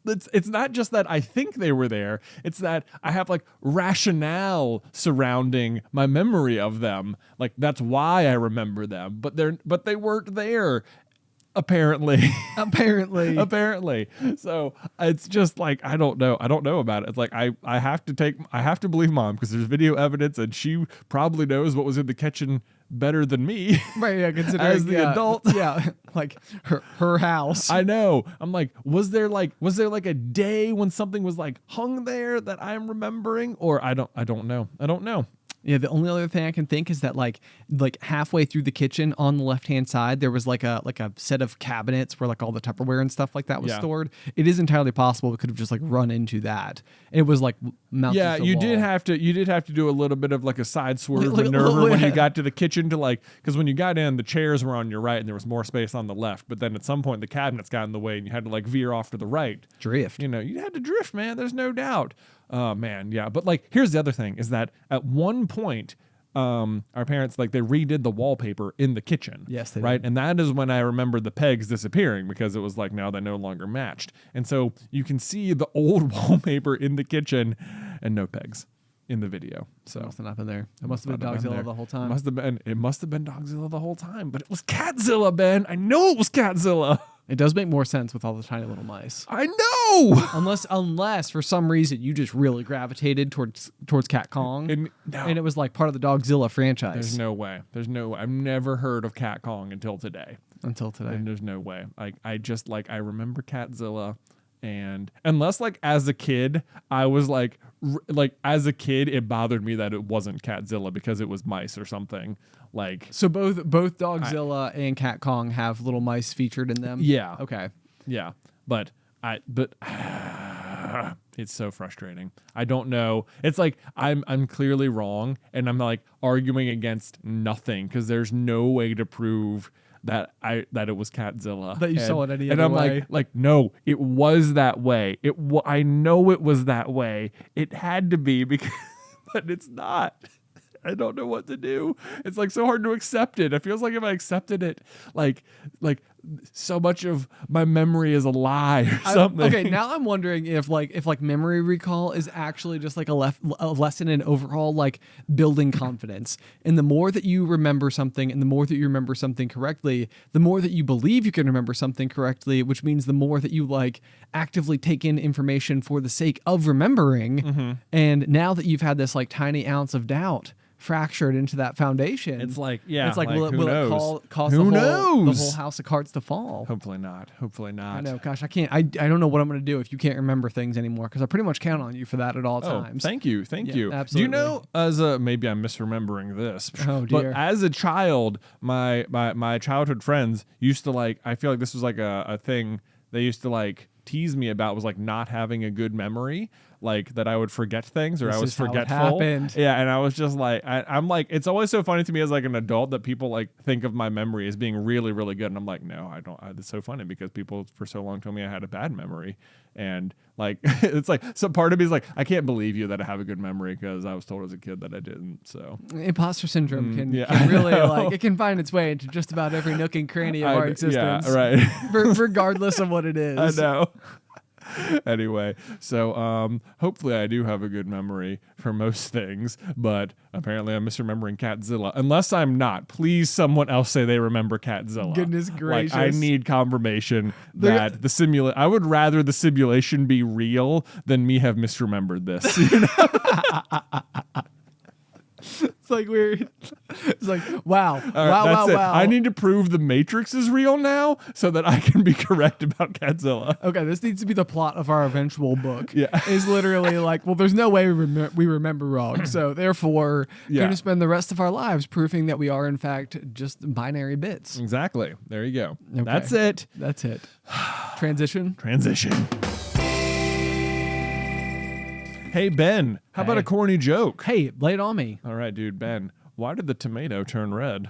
Speaker 2: it's not just that I think they were there. It's that I have like rationale surrounding my memory of them. Like that's why I remember them, but they weren't there. Apparently. So it's just like, I don't know about it. It's like, I have to believe Mom, because there's video evidence, and she probably knows what was in the kitchen better than me.
Speaker 1: Right, yeah, considering
Speaker 2: as the adult.
Speaker 1: Yeah, like her house.
Speaker 2: I know. I'm like, was there like a day when something was like hung there that I'm remembering? Or I don't know.
Speaker 1: Yeah, the only other thing I can think is that like halfway through the kitchen on the left-hand side, there was like a set of cabinets where like all the Tupperware and stuff like that was stored. It is entirely possible we could have just like run into that. It was like mounted to the
Speaker 2: you
Speaker 1: wall.
Speaker 2: did have to do a little bit of like a side swerve maneuver when you got to the kitchen to like, because when you got in, the chairs were on your right and there was more space on the left. But then at some point the cabinets got in the way and you had to like veer off to the right.
Speaker 1: Drift.
Speaker 2: You know, you had to drift, man. There's no doubt. Oh man, yeah. But like, here's the other thing is that at one point, our parents, like, they redid the wallpaper in the kitchen.
Speaker 1: Yes, they
Speaker 2: right?
Speaker 1: did.
Speaker 2: And that is when I remember the pegs disappearing, because it was like, now they no longer matched. And so you can see the old wallpaper in the kitchen and no pegs in the video. So
Speaker 1: It must have not been there. It must have been Dogzilla the whole time.
Speaker 2: It must have been Dogzilla the whole time, but it was Catzilla, Ben. I know it was Catzilla.
Speaker 1: It does make more sense with all the tiny little mice.
Speaker 2: I know.
Speaker 1: Unless for some reason you just really gravitated towards Cat Kong, and it was like part of the Dogzilla franchise.
Speaker 2: There's no way. I've never heard of Cat Kong until today.
Speaker 1: And
Speaker 2: there's no way. Like, I remember Catzilla, and unless like as a kid I was like as a kid it bothered me that it wasn't Catzilla because it was mice or something. Like,
Speaker 1: so both Dogzilla and Cat Kong have little mice featured in them.
Speaker 2: Yeah.
Speaker 1: Okay.
Speaker 2: Yeah. But it's so frustrating. I don't know. It's like I'm clearly wrong, and I'm like arguing against nothing because there's no way to prove that it was Catzilla.
Speaker 1: That you saw it any other
Speaker 2: way.
Speaker 1: way.
Speaker 2: And I'm like, no, it was that way. I know it was that way. It had to be, because, but it's not. I don't know what to do. It's like so hard to accept it. It feels like if I accepted it, like so much of my memory is a lie or something.
Speaker 1: Okay, now I'm wondering if memory recall is actually just like a lesson in overall like building confidence. And the more that you remember something, and the more that you remember something correctly, the more that you believe you can remember something correctly, which means the more that you like actively take in information for the sake of remembering. Mm-hmm. And now that you've had this like tiny ounce of doubt fractured into that foundation,
Speaker 2: it's like, yeah,
Speaker 1: it's like, will it cause
Speaker 2: who
Speaker 1: the
Speaker 2: knows?
Speaker 1: whole house of cards to fall?
Speaker 2: Hopefully not.
Speaker 1: I know. Gosh, I can't. I don't know what I'm going to do if you can't remember things anymore, because I pretty much count on you for that at all times.
Speaker 2: Thank you.
Speaker 1: Absolutely.
Speaker 2: Do you know, maybe I'm misremembering this,
Speaker 1: oh dear,
Speaker 2: but as a child, my childhood friends used to like, I feel like this was like a thing they used to like tease me about, was like not having a good memory, like that I would forget things, or I was forgetful. Yeah, and I was just like, I'm like, it's always so funny to me as like an adult that people like think of my memory as being really, really good, and I'm like, no, I don't. It's so funny because people for so long told me I had a bad memory, and like it's like, so part of me is like, I can't believe you that I have a good memory because I was told as a kid that I didn't. So
Speaker 1: imposter syndrome can really like, it can find its way into just about every nook and cranny of our existence.
Speaker 2: Yeah, right.
Speaker 1: Regardless of what it is.
Speaker 2: I know. Anyway, so hopefully I do have a good memory for most things, but apparently I'm misremembering Catzilla. Unless I'm not, please someone else say they remember Catzilla.
Speaker 1: Goodness gracious.
Speaker 2: Like, I need confirmation that I would rather the simulation be real than me have misremembered this. You know?
Speaker 1: It's like weird. It's like, wow.
Speaker 2: Wow.
Speaker 1: Wow.
Speaker 2: I need to prove the Matrix is real now so that I can be correct about Catzilla.
Speaker 1: Okay, this needs to be the plot of our eventual book.
Speaker 2: Yeah.
Speaker 1: Is literally like, well, there's no way we remember wrong. So therefore, we're going to spend the rest of our lives proving that we are, in fact, just binary bits.
Speaker 2: Exactly. There you go.
Speaker 1: Okay.
Speaker 2: That's it.
Speaker 1: Transition.
Speaker 2: Hey, Ben, how about a corny joke?
Speaker 1: Hey, lay it on me.
Speaker 2: All right, dude, Ben, why did the tomato turn red?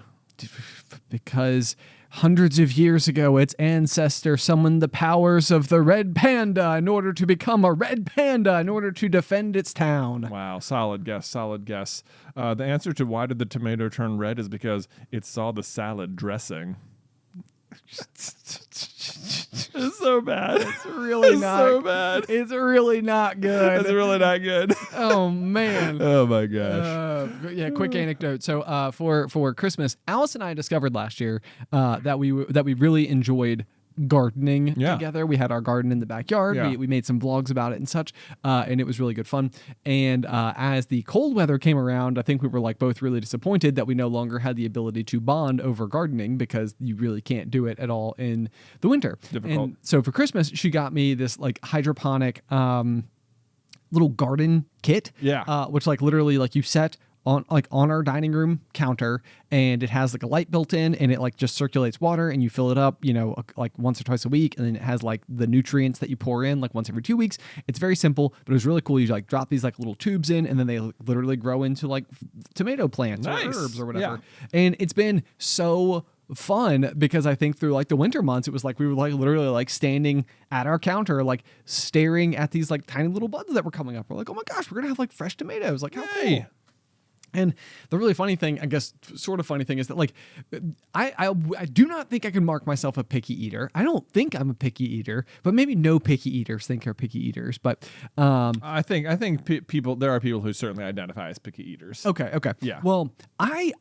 Speaker 1: Because hundreds of years ago, its ancestor summoned the powers of the red panda in order to become a red panda in order to defend its town.
Speaker 2: Wow, solid guess. The answer to why did the tomato turn red is because it saw the salad dressing. It's so bad.
Speaker 1: It's really not
Speaker 2: so bad.
Speaker 1: It's really not good.
Speaker 2: It's really not good.
Speaker 1: Oh man.
Speaker 2: Oh my gosh.
Speaker 1: Quick anecdote. So for Christmas, Alice and I discovered last year that we really enjoyed gardening together. We had our garden in the backyard. We made some vlogs about it and such, and it was really good fun. And as the cold weather came around, I think we were like both really disappointed that we no longer had the ability to bond over gardening, because you really can't do it at all in the winter.
Speaker 2: Difficult.
Speaker 1: And so for Christmas, she got me this like hydroponic little garden kit, which like literally like you set on our dining room counter, and it has like a light built in, and it like just circulates water, and you fill it up, like once or twice a week, and then it has like the nutrients that you pour in like once every 2 weeks. It's very simple, but it was really cool. You like drop these like little tubes in, and then they literally grow into like tomato plants or herbs or whatever. And it's been so fun, because I think through like the winter months, it was like we were like literally like standing at our counter, like staring at these like tiny little buds that were coming up. We're like, oh my gosh, we're gonna have like fresh tomatoes. Like, how cool. And the really funny thing, I guess, sort of funny thing, is that like I do not think I can mark myself a picky eater. I don't think I'm a picky eater, but maybe no picky eaters think they're picky eaters. But
Speaker 2: I think people, there are people who certainly identify as picky eaters.
Speaker 1: Okay.
Speaker 2: Yeah.
Speaker 1: Well, I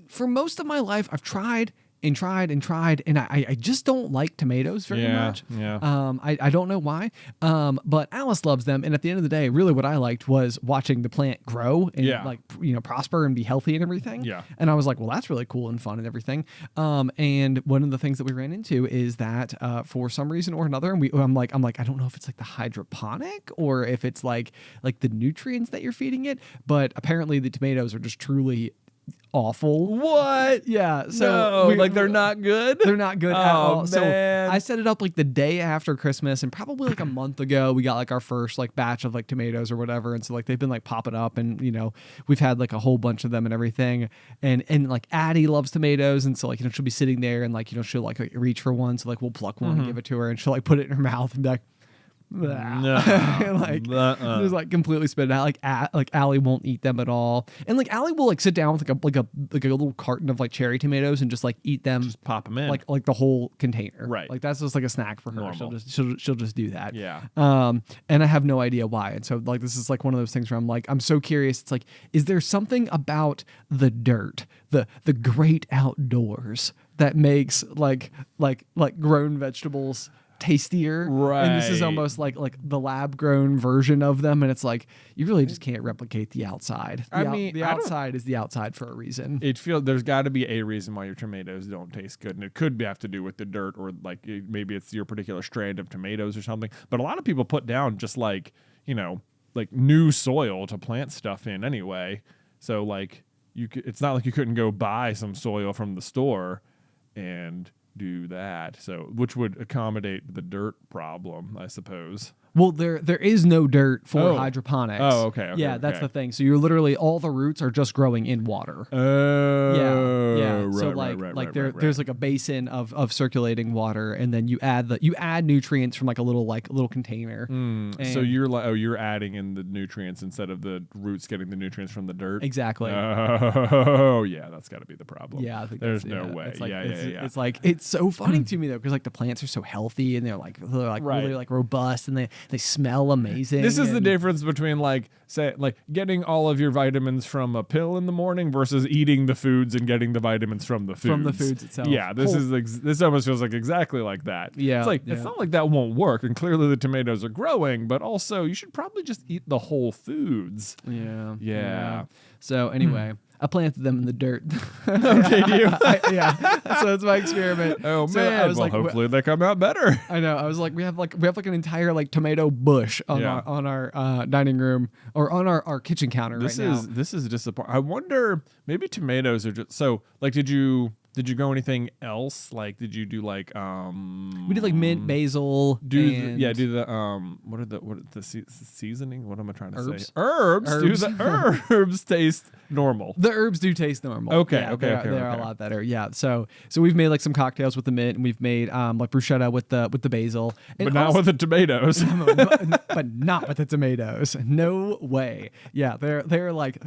Speaker 1: for most of my life, I've tried and I just don't like tomatoes very much. I don't know why. But Alice loves them, and at the end of the day, really what I liked was watching the plant grow and like prosper and be healthy and everything. And I was like, well, that's really cool and fun and everything. And one of the things that we ran into is that for some reason or another, and I'm like, I don't know if it's like the hydroponic or if it's like the nutrients that you're feeding it, but apparently the tomatoes are just truly awful.
Speaker 2: What?
Speaker 1: Yeah. So
Speaker 2: they're not good?
Speaker 1: They're not good at all.
Speaker 2: Man.
Speaker 1: So I set it up like the day after Christmas, and probably like a month ago, we got like our first like batch of like tomatoes or whatever. And so like they've been like popping up, and we've had like a whole bunch of them and everything. And like Addie loves tomatoes, and so like she'll be sitting there, and like she'll like reach for one, so like we'll pluck one and give it to her, and she'll like put it in her mouth and be like, just like completely spit it out. Like Allie won't eat them at all, and like Allie will like sit down with like a little carton of like cherry tomatoes and just like eat them,
Speaker 2: just pop them in,
Speaker 1: like the whole container.
Speaker 2: Right,
Speaker 1: like that's just like a snack for her.
Speaker 2: Normal.
Speaker 1: She'll just do that.
Speaker 2: Yeah.
Speaker 1: And I have no idea why. And so like this is like one of those things where I'm like, I'm so curious. It's like, is there something about the dirt, the great outdoors, that makes like grown vegetables tastier?
Speaker 2: Right.
Speaker 1: And this is almost like the lab grown version of them, and it's like you really just can't replicate the outside. The outside is the outside for a reason.
Speaker 2: There's got to be a reason why your tomatoes don't taste good, and it could have to do with the dirt, or like maybe it's your particular strand of tomatoes or something. But a lot of people put down just like new soil to plant stuff in anyway. So like it's not like you couldn't go buy some soil from the store and do that, so which would accommodate the dirt problem, I suppose.
Speaker 1: Well, there is no dirt for hydroponics.
Speaker 2: Oh, okay.
Speaker 1: Yeah, that's the thing. So you're literally, all the roots are just growing in water.
Speaker 2: Oh,
Speaker 1: yeah.
Speaker 2: Right,
Speaker 1: so there's like a basin of circulating water, and then you add nutrients from like a little container.
Speaker 2: So you're adding in the nutrients instead of the roots getting the nutrients from the dirt.
Speaker 1: Exactly.
Speaker 2: Oh yeah, that's got to be the problem.
Speaker 1: Yeah, I think
Speaker 2: there's no way.
Speaker 1: It's like,
Speaker 2: yeah.
Speaker 1: It's like, it's so funny to me though, because like the plants are so healthy, and they're like really like robust, and they smell amazing.
Speaker 2: This is the difference between getting all of your vitamins from a pill in the morning versus eating the foods and getting the vitamins from the foods.
Speaker 1: From the foods itself.
Speaker 2: Yeah, this almost feels like exactly like that.
Speaker 1: Yeah.
Speaker 2: It's like, it's not like that won't work, and clearly the tomatoes are growing, but also you should probably just eat the whole foods.
Speaker 1: Yeah. So anyway, I planted them in the dirt.
Speaker 2: Did you?
Speaker 1: So it's my experiment.
Speaker 2: Oh
Speaker 1: so
Speaker 2: man! Well, hopefully they come out better.
Speaker 1: I know. I was like, we have an entire like tomato bush on our dining room, or on our kitchen counter right now.
Speaker 2: This is disappointing. I wonder, maybe tomatoes are just so like. Did you grow anything else? Like, did you do like
Speaker 1: we did like mint, basil,
Speaker 2: do the seasoning? What am I trying to say?
Speaker 1: Herbs.
Speaker 2: Do the herbs taste normal?
Speaker 1: The herbs do taste normal.
Speaker 2: Okay,
Speaker 1: they're a lot better. Yeah. So we've made like some cocktails with the mint, and we've made like bruschetta with the basil,
Speaker 2: but not with the tomatoes.
Speaker 1: but not with the tomatoes. No way. Yeah, they're like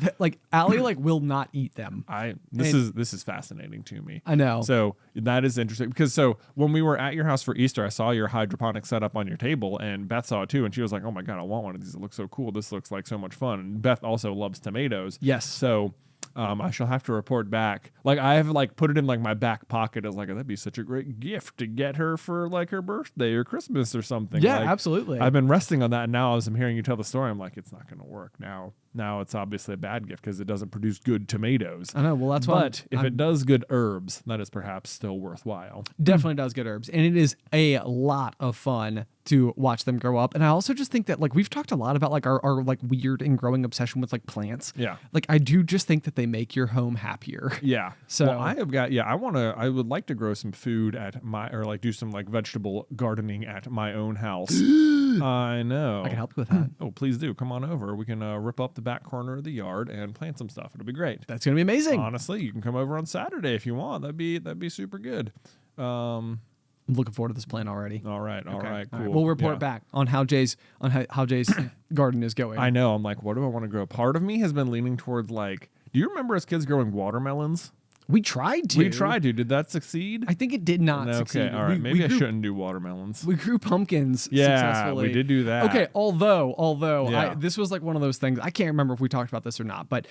Speaker 1: Allie like will not eat them.
Speaker 2: This is fascinating to me.
Speaker 1: I know.
Speaker 2: So that is interesting, because when we were at your house for Easter, I saw your hydroponic set up on your table, and Beth saw it too, and she was like, "Oh my god, I want one of these. It looks so cool. This looks like so much fun." And Beth also loves tomatoes.
Speaker 1: Yes.
Speaker 2: So I shall have to report back. Like I have like put it in like my back pocket as like that'd be such a great gift to get her for like her birthday or Christmas or something.
Speaker 1: Yeah,
Speaker 2: like,
Speaker 1: absolutely.
Speaker 2: I've been resting on that, and now as I'm hearing you tell the story, I'm like, it's not going to work now. Now it's obviously a bad gift because it doesn't produce good tomatoes.
Speaker 1: I know. Well, that's why.
Speaker 2: But if it does good herbs, that is perhaps still worthwhile.
Speaker 1: Definitely does good herbs, and it is a lot of fun to watch them grow up. And I also just think that like we've talked a lot about like our like weird and growing obsession with like plants.
Speaker 2: Yeah.
Speaker 1: Like I do just think that they make your home happier.
Speaker 2: Yeah.
Speaker 1: So
Speaker 2: well, I would like to grow some food at or like do some like vegetable gardening at my own house. I know.
Speaker 1: I can help you with that.
Speaker 2: Oh, please do. Come on over. We can rip up the back corner of the yard and plant some stuff. It'll be great.
Speaker 1: That's going to be amazing.
Speaker 2: Honestly, you can come over on Saturday if you want. That'd be super good.
Speaker 1: I'm looking forward to this plan already.
Speaker 2: All right, cool.
Speaker 1: All right. We'll report back on how Jay's garden is going.
Speaker 2: I know. I'm like, what do I want to grow? Part of me has been leaning towards like, do you remember as kids growing watermelons?
Speaker 1: We tried to.
Speaker 2: Did that succeed?
Speaker 1: I think it did not succeed.
Speaker 2: Okay, all right. Maybe I shouldn't do watermelons.
Speaker 1: We grew pumpkins successfully.
Speaker 2: We did do that.
Speaker 1: Okay, although this was like one of those things, I can't remember if we talked about this or not, but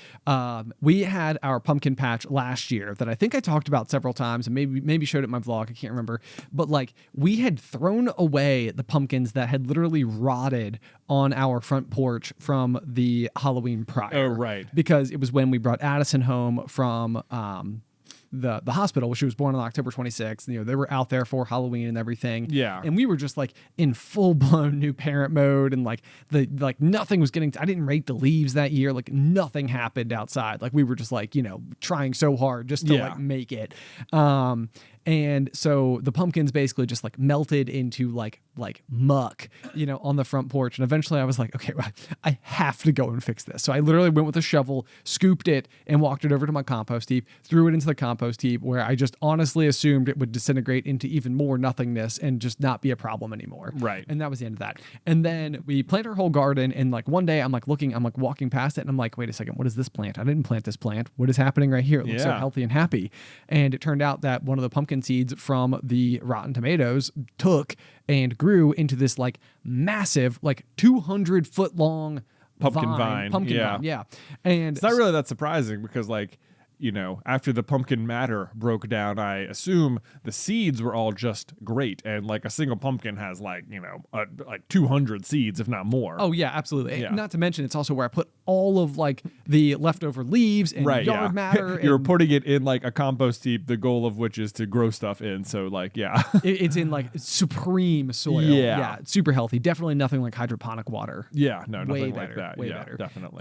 Speaker 1: we had our pumpkin patch last year that I think I talked about several times and maybe showed it in my vlog. I can't remember. But like we had thrown away the pumpkins that had literally rotted on our front porch from the Halloween prior.
Speaker 2: Oh, right.
Speaker 1: Because it was when we brought Addison home from the hospital, where she was born on October 26th. You know, they were out there for Halloween and everything.
Speaker 2: Yeah.
Speaker 1: And we were just like in full blown new parent mode, and like nothing was getting. I didn't rake the leaves that year. Like nothing happened outside. Like we were just like, you know, trying so hard just to like make it. And so the pumpkins basically just like melted into like muck, you know, on the front porch. And eventually I was like, okay, well, I have to go and fix this. So I literally went with a shovel, scooped it, and walked it over to my compost heap, threw it into the compost heap, where I just honestly assumed it would disintegrate into even more nothingness and just not be a problem anymore.
Speaker 2: Right.
Speaker 1: And that was the end of that. And then we planted our whole garden. And like one day I'm like walking past it, and I'm like, wait a second, what is this plant? I didn't plant this plant. What is happening right here? It looks so healthy and happy. And it turned out that one of the pumpkin seeds from the rotten tomatoes took and grew into this like massive, like 200-foot long
Speaker 2: pumpkin vine.
Speaker 1: Yeah. And
Speaker 2: it's not really that surprising because like, you know, after the pumpkin matter broke down, I assume the seeds were all just great. And like a single pumpkin has like, you know, like 200 seeds, if not more.
Speaker 1: Oh, yeah, absolutely. Yeah. Not to mention, it's also where I put all of like the leftover leaves and yard matter.
Speaker 2: You're putting it in like a compost heap, the goal of which is to grow stuff in. So like,
Speaker 1: it's in like supreme soil. Yeah. Super healthy. Definitely nothing like hydroponic water.
Speaker 2: Yeah. No, nothing
Speaker 1: way
Speaker 2: like
Speaker 1: better,
Speaker 2: that.
Speaker 1: Way
Speaker 2: yeah,
Speaker 1: better.
Speaker 2: Definitely.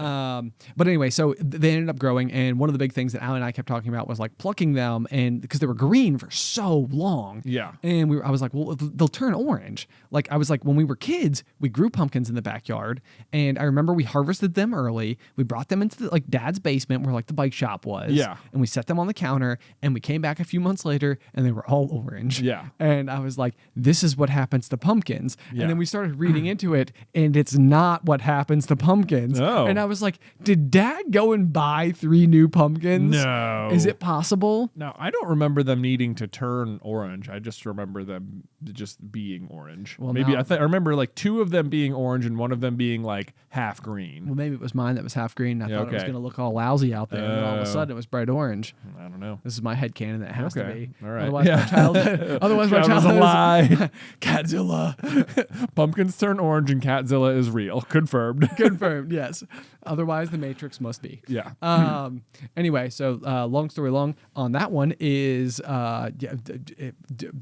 Speaker 1: But anyway, so they ended up growing. And one of the big things that Alan and I kept talking about was like plucking them, and because they were green for so long.
Speaker 2: Yeah.
Speaker 1: And I was like, well, they'll turn orange. Like I was like, when we were kids, we grew pumpkins in the backyard, and I remember we harvested them early. We brought them into like Dad's basement where like the bike shop was.
Speaker 2: Yeah.
Speaker 1: And we set them on the counter, and we came back a few months later and they were all orange.
Speaker 2: Yeah.
Speaker 1: And I was like, this is what happens to pumpkins.
Speaker 2: Yeah.
Speaker 1: And then we started reading into it, and it's not what happens to pumpkins.
Speaker 2: Oh.
Speaker 1: And I was like, did Dad go and buy 3 new pumpkins?
Speaker 2: No.
Speaker 1: Is it possible?
Speaker 2: No, I don't remember them needing to turn orange. I just remember them just being orange.
Speaker 1: Well,
Speaker 2: maybe
Speaker 1: now-
Speaker 2: I remember like 2 of them being orange and one of them being like half green.
Speaker 1: Well, maybe it was mine that was half green. I thought it was
Speaker 2: okay.
Speaker 1: going to look all lousy out there, and then all of a sudden it was bright orange.
Speaker 2: I don't know.
Speaker 1: This is my headcanon that it has to
Speaker 2: Okay.
Speaker 1: be.
Speaker 2: All right.
Speaker 1: Otherwise,
Speaker 2: Yeah.
Speaker 1: my childhood. Otherwise, my
Speaker 2: That was
Speaker 1: childhood
Speaker 2: a lie.
Speaker 1: Catzilla.
Speaker 2: Pumpkins turn orange and Catzilla is real. Confirmed.
Speaker 1: Confirmed. Yes. Otherwise, the Matrix must be.
Speaker 2: Yeah.
Speaker 1: Anyway, so long story long on that one is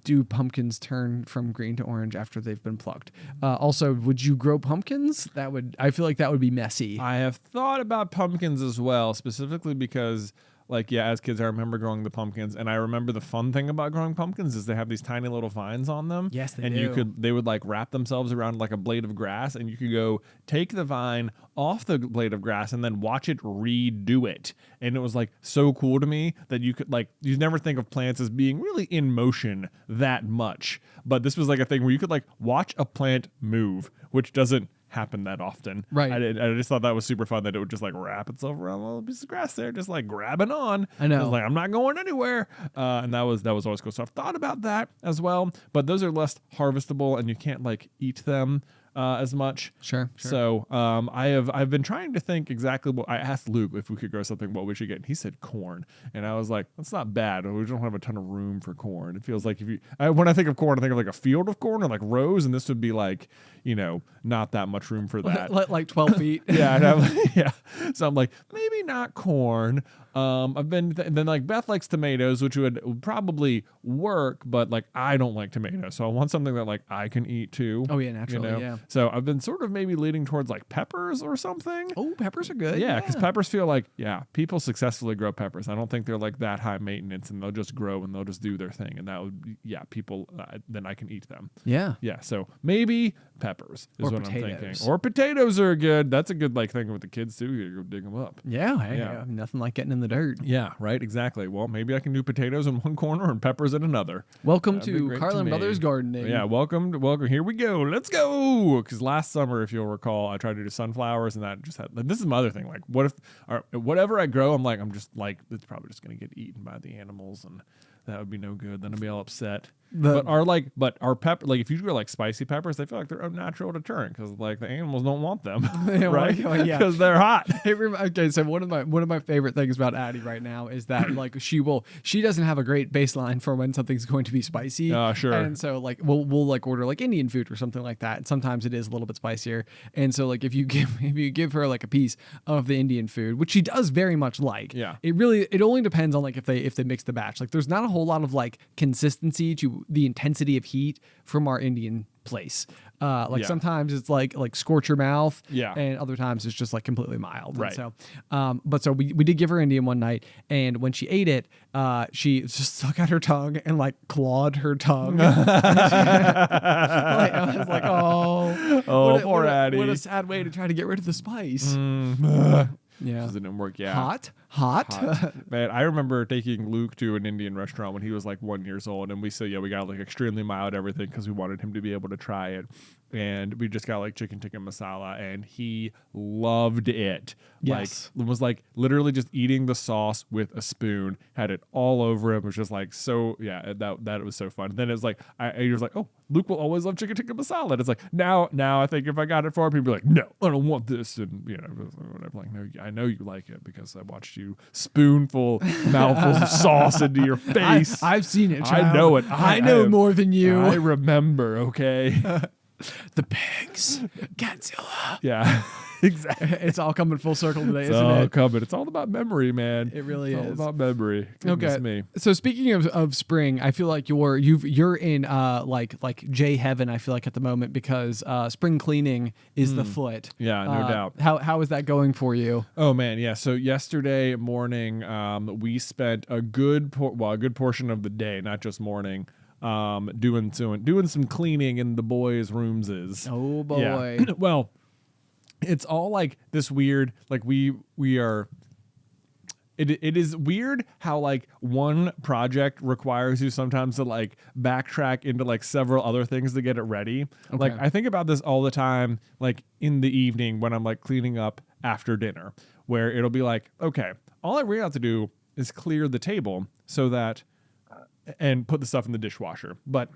Speaker 1: do pumpkins turn from green to orange after they've been plucked? Also, would you grow pumpkins? I feel like that would be messy.
Speaker 2: I have thought about pumpkins as well, specifically because like, yeah, as kids, I remember growing the pumpkins, and I remember the fun thing about growing pumpkins is they have these tiny little vines on them.
Speaker 1: Yes, they
Speaker 2: and
Speaker 1: do.
Speaker 2: they would like wrap themselves around like a blade of grass, and you could go take the vine off the blade of grass and then watch it redo it. And it was like so cool to me that you could like, you never think of plants as being really in motion that much. But this was like a thing where you could like watch a plant move, which doesn't happen that often.
Speaker 1: Right.
Speaker 2: I just thought that was super fun that it would just like wrap itself around a little piece of grass there, just like grabbing on.
Speaker 1: I know.
Speaker 2: It was like, I'm not going anywhere. And that was always cool. So I've thought about that as well, but those are less harvestable and you can't like eat them. as much.
Speaker 1: Sure.
Speaker 2: So I've been trying to think exactly what I asked Luke if we could grow something, what we should get. And he said corn, and I was like, that's not bad. We don't have a ton of room for corn. It feels like when I think of corn, I think of like a field of corn or like rows, and this would be like, not that much room for that.
Speaker 1: Like 12 feet.
Speaker 2: Yeah. So I'm like, maybe not corn. I've been then like Beth likes tomatoes, which would probably work, but like I don't like tomatoes, so I want something that like I can eat too.
Speaker 1: Oh yeah, naturally. Yeah.
Speaker 2: So I've been sort of maybe leaning towards like peppers or something.
Speaker 1: Oh, peppers are good.
Speaker 2: Yeah, because peppers feel like people successfully grow peppers. I don't think they're like that high maintenance, and they'll just grow and they'll just do their thing, and that would be, people then I can eat them.
Speaker 1: Yeah.
Speaker 2: Yeah. So maybe peppers is
Speaker 1: or
Speaker 2: what
Speaker 1: potatoes.
Speaker 2: I'm thinking. Or potatoes are good. That's a good like thing with the kids too. You go dig them up.
Speaker 1: Yeah. Hey, nothing like getting in the dirt.
Speaker 2: Yeah, right, exactly. Well, maybe I can do potatoes in one corner and peppers in another.
Speaker 1: Welcome to Carlin Brothers Gardening.
Speaker 2: Yeah, welcome. Here we go. Let's go. Because last summer, if you'll recall, I tried to do sunflowers, and that just had. This is my other thing. Like, what if whatever I grow, I'm just like it's probably just gonna get eaten by the animals, and that would be no good. Then I'd be all upset. But our pepper, like if you grow like spicy peppers, they feel like they're unnatural to turn because like the animals don't want them, right? Because they're hot.
Speaker 1: Okay, so one of my favorite things about Addie right now is that like she doesn't have a great baseline for when something's going to be spicy.
Speaker 2: Sure.
Speaker 1: And so like we'll like order like Indian food or something like that. And sometimes it is a little bit spicier. And so like if you give her like a piece of the Indian food, which she does very much like, it only depends on like if they mix the batch. Like there's not a whole lot of like consistency to the intensity of heat from our Indian place. Sometimes it's like scorch your mouth, and other times it's just like completely mild.
Speaker 2: Right.
Speaker 1: And so we did give her Indian one night, and when she ate it, she just stuck out her tongue and like clawed her tongue. I was like,
Speaker 2: poor Addie.
Speaker 1: What a sad way to try to get rid of the spice. Yeah.
Speaker 2: Because it didn't work. Yeah.
Speaker 1: Hot.
Speaker 2: Man, I remember taking Luke to an Indian restaurant when he was like 1 year old, and we said, we got like extremely mild everything because we wanted him to be able to try it. And we just got like chicken tikka masala, and he loved it.
Speaker 1: Yes.
Speaker 2: Like, was like literally just eating the sauce with a spoon, had it all over him. It was just like, so that was so fun. Then it was like, he was like, oh, Luke will always love chicken tikka masala. And it's like, now I think if I got it for him, he'd be like, no, I don't want this. And whatever. Like, no, I know you like it because I watched you spoonful, mouthfuls of sauce into your face.
Speaker 1: I've seen it, child.
Speaker 2: I know it.
Speaker 1: I know more than you.
Speaker 2: I remember, okay?
Speaker 1: The pigs. Catzilla.
Speaker 2: Yeah, exactly.
Speaker 1: It's all coming full circle today,
Speaker 2: it's
Speaker 1: isn't
Speaker 2: all
Speaker 1: it?
Speaker 2: coming. It's all about memory, man.
Speaker 1: It really is.
Speaker 2: All about memory. Goodness me.
Speaker 1: So speaking of spring, I feel like you're in like J heaven. I feel like at the moment because spring cleaning is the foot.
Speaker 2: Yeah, no doubt.
Speaker 1: How is that going for you?
Speaker 2: Oh man, yeah. So yesterday morning, we spent a good portion of the day, not just morning, doing some cleaning in the boys' rooms.
Speaker 1: Oh boy.
Speaker 2: Yeah. Well, it's all like this weird, like we are. It is weird how like one project requires you sometimes to like backtrack into like several other things to get it ready. Okay. Like I think about this all the time, like in the evening when I'm like cleaning up after dinner, where it'll be like, okay, all I really have to do is clear the table so that and put the stuff in the dishwasher. But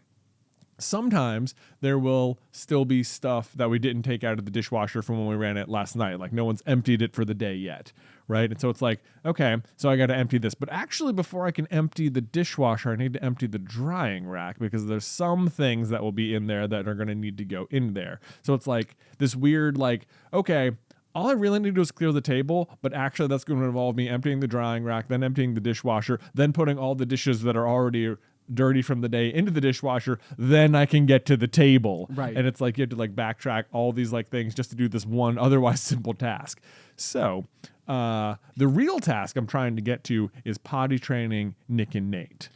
Speaker 2: sometimes there will still be stuff that we didn't take out of the dishwasher from when we ran it last night. Like no one's emptied it for the day yet, right? And so it's like, okay, so I got to empty this. But actually, before I can empty the dishwasher, I need to empty the drying rack because there's some things that will be in there that are going to need to go in there. So it's like this weird, like, okay, all I really need to do is clear the table, but actually that's going to involve me emptying the drying rack, then emptying the dishwasher, then putting all the dishes that are already dirty from the day into the dishwasher, then I can get to the table.
Speaker 1: Right.
Speaker 2: And it's like you have to like backtrack all these like things just to do this one otherwise simple task. So the real task I'm trying to get to is potty training Nick and Nate.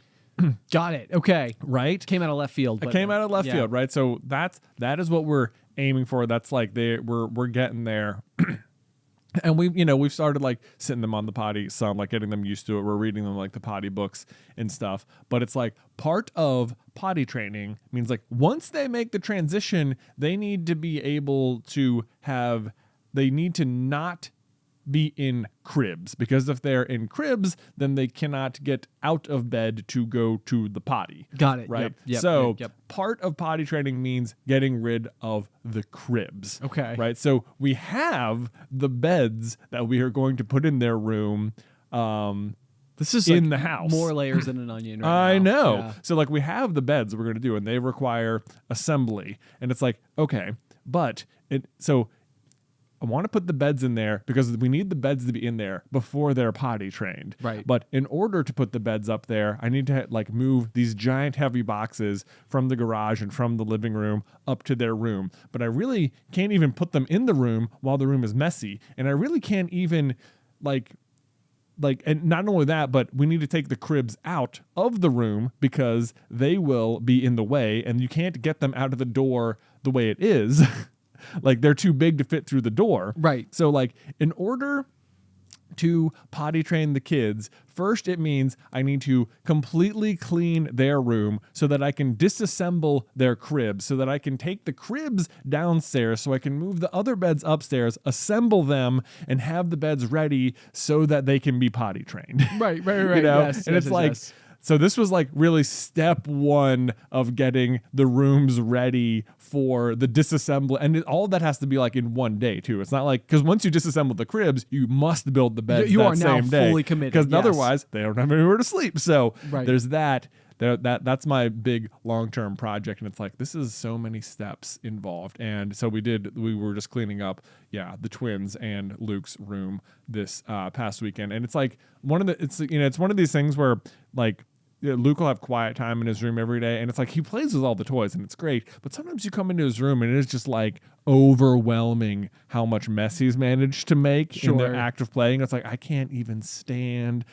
Speaker 1: Got it. Okay.
Speaker 2: Right?
Speaker 1: Came out of left field.
Speaker 2: It came out of left field, right? So that is what we're aiming for. That's like we're getting there. And we've started like sitting them on the potty some, like getting them used to it. We're reading them like the potty books and stuff. But it's like part of potty training means like once they make the transition, they need to be able to they need to not be in cribs, because if they're in cribs, then they cannot get out of bed to go to the potty.
Speaker 1: Got it.
Speaker 2: Right.
Speaker 1: Yep.
Speaker 2: So part of potty training means getting rid of the cribs.
Speaker 1: Okay.
Speaker 2: Right. So we have the beds that we are going to put in their room.
Speaker 1: This is
Speaker 2: in the house.
Speaker 1: More layers than an onion right
Speaker 2: I
Speaker 1: now.
Speaker 2: know.
Speaker 1: Yeah.
Speaker 2: So like we have the beds we're going to do, and they require assembly. And it's like, okay, but so I want to put the beds in there because we need the beds to be in there before they're potty trained.
Speaker 1: Right.
Speaker 2: But in order to put the beds up there, I need to like move these giant heavy boxes from the garage and from the living room up to their room. But I really can't even put them in the room while the room is messy. And I really can't even and not only that, but we need to take the cribs out of the room because they will be in the way, and you can't get them out of the door the way it is. Like they're too big to fit through the door.
Speaker 1: Right.
Speaker 2: So like in order to potty train the kids, first it means I need to completely clean their room so that I can disassemble their cribs, so that I can take the cribs downstairs, so I can move the other beds upstairs, assemble them, and have the beds ready so that they can be potty trained.
Speaker 1: Right.
Speaker 2: You know?
Speaker 1: Yes,
Speaker 2: and it's like, so this was like really step one of getting the rooms ready for the disassembly. And all of that has to be like in one day too. It's not like, because once you disassemble the cribs, you must build the beds
Speaker 1: you
Speaker 2: that
Speaker 1: are now
Speaker 2: same day.
Speaker 1: fully committed.
Speaker 2: Because
Speaker 1: Yes.
Speaker 2: otherwise they don't have anywhere to sleep. So
Speaker 1: Right.
Speaker 2: there's that. That's my big long-term project, and it's like this is so many steps involved. And so we were just cleaning up the twins and Luke's room this past weekend, and it's like it's one of these things where like Luke will have quiet time in his room every day, and it's like he plays with all the toys and it's great, but sometimes you come into his room and it is just like overwhelming how much mess he's managed to make in their act of playing. It's like I can't even stand.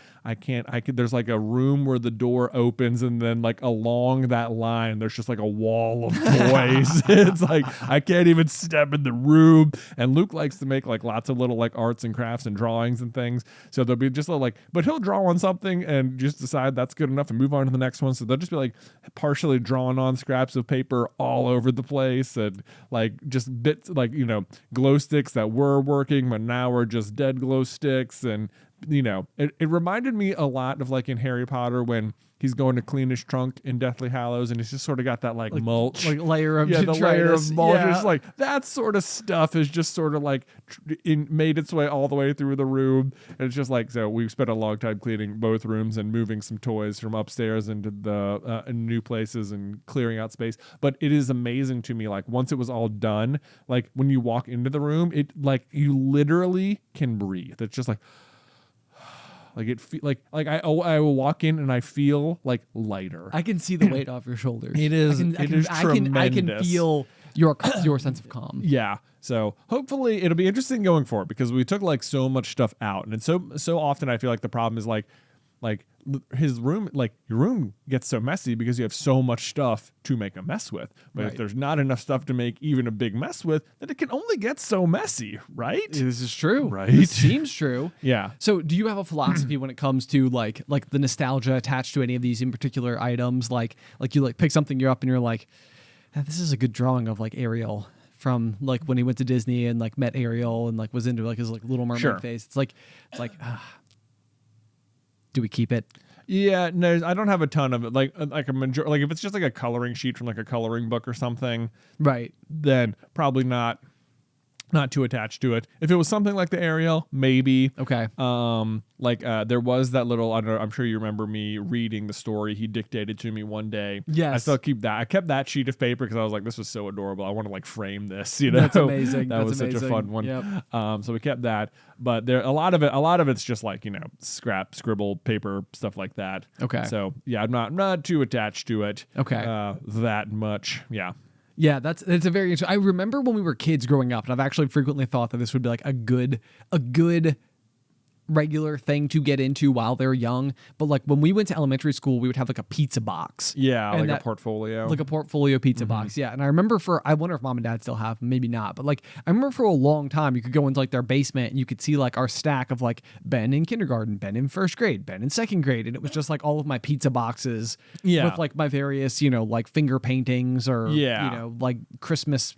Speaker 2: There's like a room where the door opens, and then like along that line there's just like a wall of toys. It's like I can't even step in the room. And Luke likes to make like lots of little like arts and crafts and drawings and things, so there'll be just a, like, but he'll draw on something and just decide that's good enough and move on to the next one. So they'll just be like partially drawn on scraps of paper all over the place, and like just bits like glow sticks that were working but now are just dead glow sticks. And it reminded me a lot of like in Harry Potter when he's going to clean his trunk in Deathly Hallows, and he's just sort of got that like mulch,
Speaker 1: like layer of
Speaker 2: the layer of mulch.
Speaker 1: Yeah.
Speaker 2: It's like that sort of stuff is just sort of like made its way all the way through the room, and it's just like, so we've spent a long time cleaning both rooms and moving some toys from upstairs into the new places and clearing out space. But it is amazing to me, like once it was all done, like when you walk into the room, it like you literally can breathe. It's just like. Like I will walk in and I feel like lighter.
Speaker 1: I can see the weight off your shoulders.
Speaker 2: It is. Tremendous.
Speaker 1: I can feel your sense of calm.
Speaker 2: Yeah. So hopefully it'll be interesting going forward, because we took like so much stuff out, and it's so often I feel like the problem is like his room, like your room gets so messy because you have so much stuff to make a mess with. But if there's not enough stuff to make even a big mess with, then it can only get so messy, right?
Speaker 1: This is true.
Speaker 2: Right?
Speaker 1: It seems true.
Speaker 2: Yeah.
Speaker 1: So do you have a philosophy when it comes to like the nostalgia attached to any of these in particular items? Like you like pick something you're up and you're like, this is a good drawing of like Ariel from like when he went to Disney and like met Ariel and like was into like his like Little Mermaid face. It's like do we keep it?
Speaker 2: Yeah, no, I don't have a ton of it. Like a major, like if it's just like a coloring sheet from like a coloring book or something,
Speaker 1: right?
Speaker 2: Then probably not too attached to it. If it was something like the Ariel, maybe.
Speaker 1: Okay.
Speaker 2: There was that little, I don't know, I'm sure you remember me reading the story he dictated to me one day.
Speaker 1: Yes.
Speaker 2: I still keep that. I kept that sheet of paper because I was like, this was so adorable. I want to like frame this, you know?
Speaker 1: That's amazing.
Speaker 2: That was such a fun one. Yep. So we kept that. But there a lot of it's just like, scrap, scribble, paper, stuff like that.
Speaker 1: Okay.
Speaker 2: So yeah, I'm not too attached to it.
Speaker 1: Okay.
Speaker 2: That much. Yeah.
Speaker 1: Yeah, it's a very interesting. I remember when we were kids growing up, and I've actually frequently thought that this would be like a good regular thing to get into while they're young. But like when we went to elementary school, we would have like a pizza box.
Speaker 2: Yeah, and like a portfolio.
Speaker 1: Like a portfolio pizza box, yeah. And I remember I wonder if mom and dad still have them, maybe not. But like I remember for a long time, you could go into like their basement and you could see like our stack of like Ben in kindergarten, Ben in first grade, Ben in second grade. And it was just like all of my pizza boxes with like my various, like finger paintings or, like Christmas